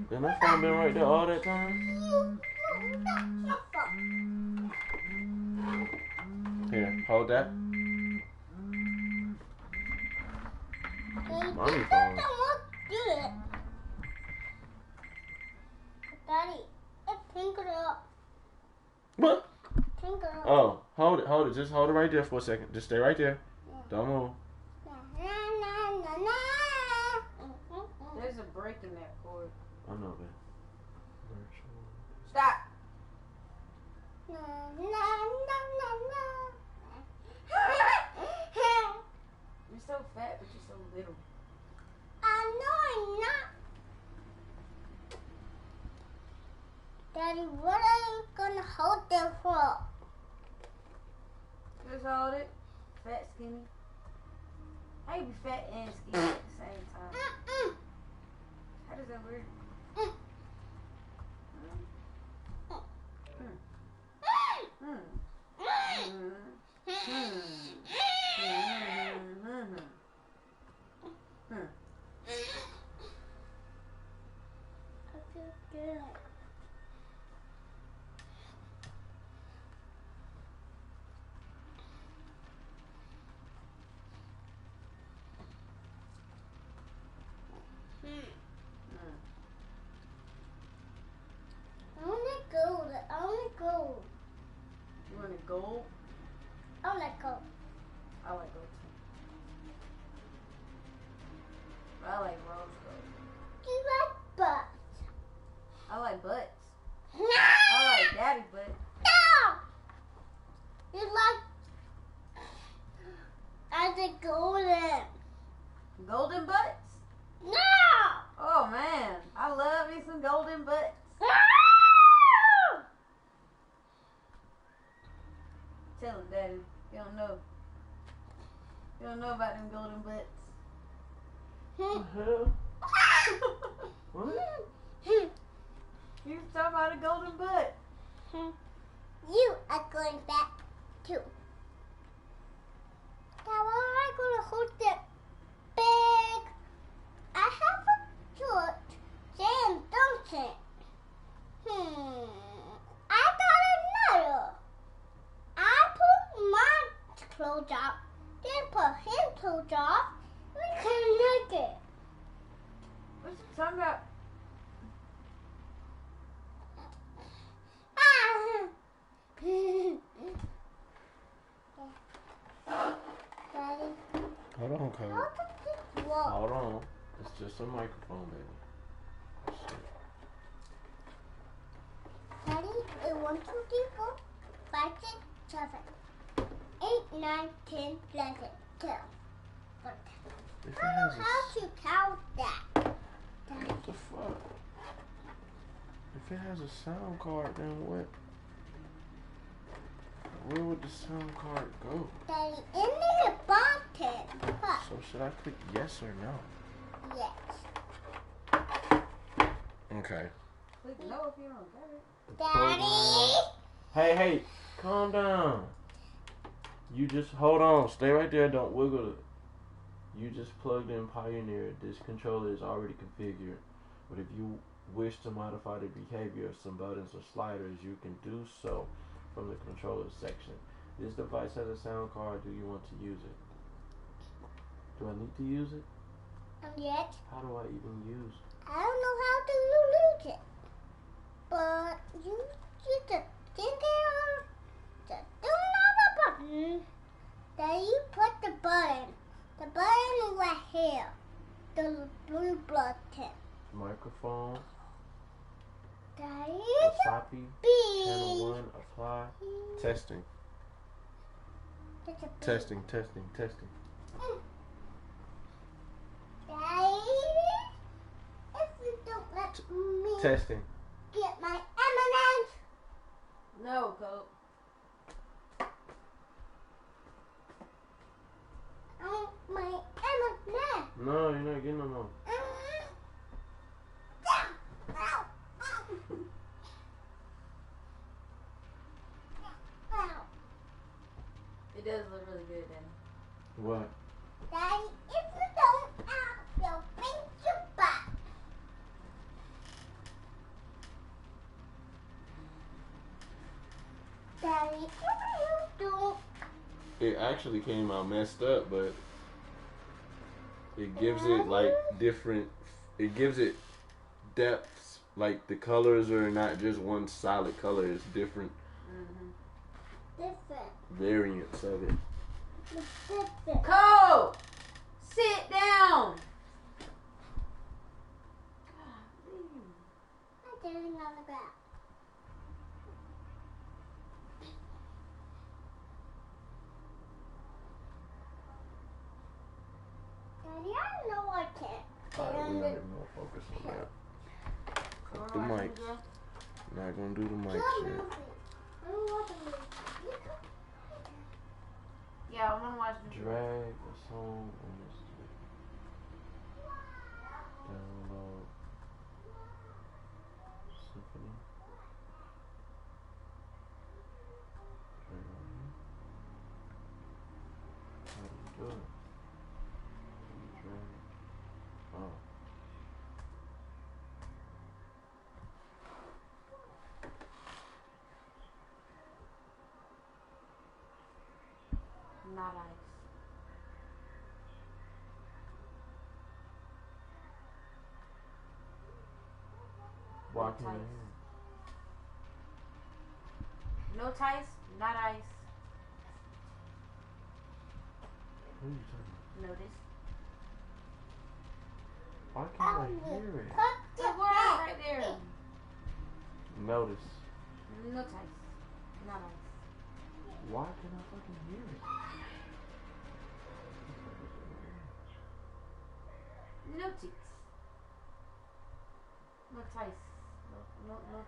Then that phone been right there all that time? That's not fun. Here, hold that. Mommy It phone. doesn't look good. Daddy, it tinkered up. What? Tinkered up. Oh, hold it. Just hold it right there for a second. Just stay right there. Don't move. There's a break in that cord. I know that. Stop. You're so fat, but you're so little. I know I'm not. Daddy, what are you gonna hold there for? Just hold it. Fat, skinny. How you be fat and skinny at the same time? How does that work? I feel good. I wanna go. I wanna go. You want it gold? I wanna go. I like gold too. But I like rose gold. You like butts? I like butts. No! I like daddy butt. No! You like I said golden. Golden butts? No! Oh man, I love me some golden butts. No! Tell him, daddy. You don't know. You don't know about them golden butts. Hell? What? You was talking about a golden butt. You are going back too. Now I'm gonna hold that big. I have a short Sam, don't it? I got another. I put my clothes off, then put his clothes off. We can make it. What you talking about? Hold on, Cole. How does this work? Hold on. It's just a microphone, baby. Shit. Daddy, 1, 2, 3, 4, 5, 6, 7, 8, 9, 10, 11, 12. If it I don't has know a how to count that. what the fuck? If it has a sound card, then what? Where would the sound card go? Daddy, in the button. What? So should I click yes or no? Yes. Okay. Click no if you don't get it. Daddy. Hey, calm down. You just hold on. Stay right there. Don't wiggle it. You just plugged in Pioneer. This controller is already configured. But if you wish to modify the behavior of some buttons or sliders, you can do so from the controller section. This device has a sound card. Do you want to use it? Do I need to use it? Yet. How do I even use it? I don't know how to use it. But you just think on the button. Then you put the button. The button is right here. The blue button. Microphone. Daddy. Wasabi. Channel 1. Apply. Testing. It's a bee. Testing. Daddy, if you don't let me Testing. get my M&M's, No, Coke. I want my M&M's. No, you're not getting no more. It does look really good then. What? Daddy, if you don't you'll bring you back. Daddy, if you don't, It actually came out messed up, but it gives it like different. It gives it depths. Like the colors are not just one solid color. It's different different. variants of it. It's different. Coke! Sit down! I didn't know that. Daddy, I know I can't. Alright, we're not gonna focus on that. The mics. Not gonna do the mic shit. I don't want to move. Yeah, I want to watch the Drag a song on this. Download Symphony. Drag on here. How do you do it? Drag it. Oh. Not ice. Why can't I Tights. hear? No tights, not ice. Who are you talking Notice. about? Why can't I hear it? Put The the word hat. right there. Notice. No tights, not ice. Why can't I fucking hear it? No teeth. No tights. No teeth.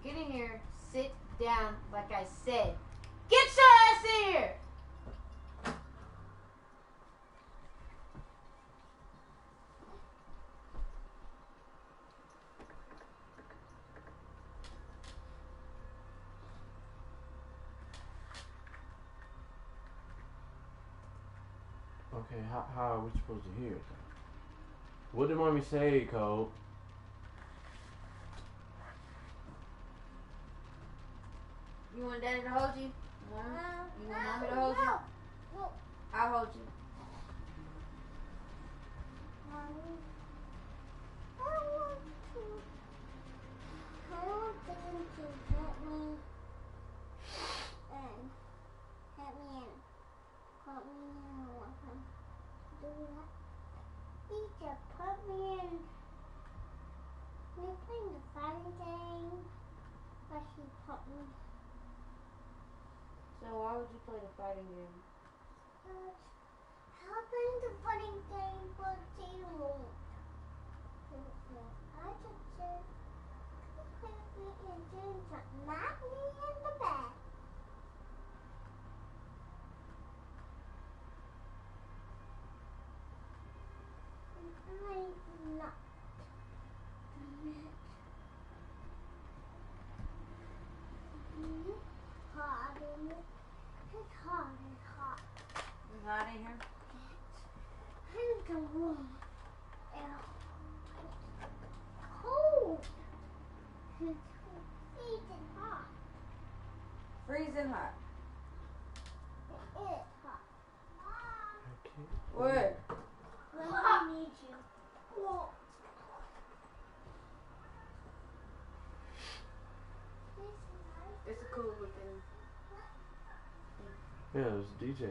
Get in here, sit down like I said. Get your ass in here! Okay, how are we supposed to hear it? What did mommy say, Cole? You want daddy to hold you? You want mommy to hold you? No. I'll hold you. Mommy, I want them to pet me and put me in a weapon. Do that. He just put me in. We're playing the fighting game, but he put me. So why would you play the fighting game? How playing the fighting game for zero? I just said, put me in danger, not me in the back. I'm not. Hot in it. It's hot and hot. You hot in here? I'm in the room. Cold. It's freezing hot. Freezing hot. It is hot. Where? Let me need you. Whoa. It's a cool looking. Yeah, it was DJ.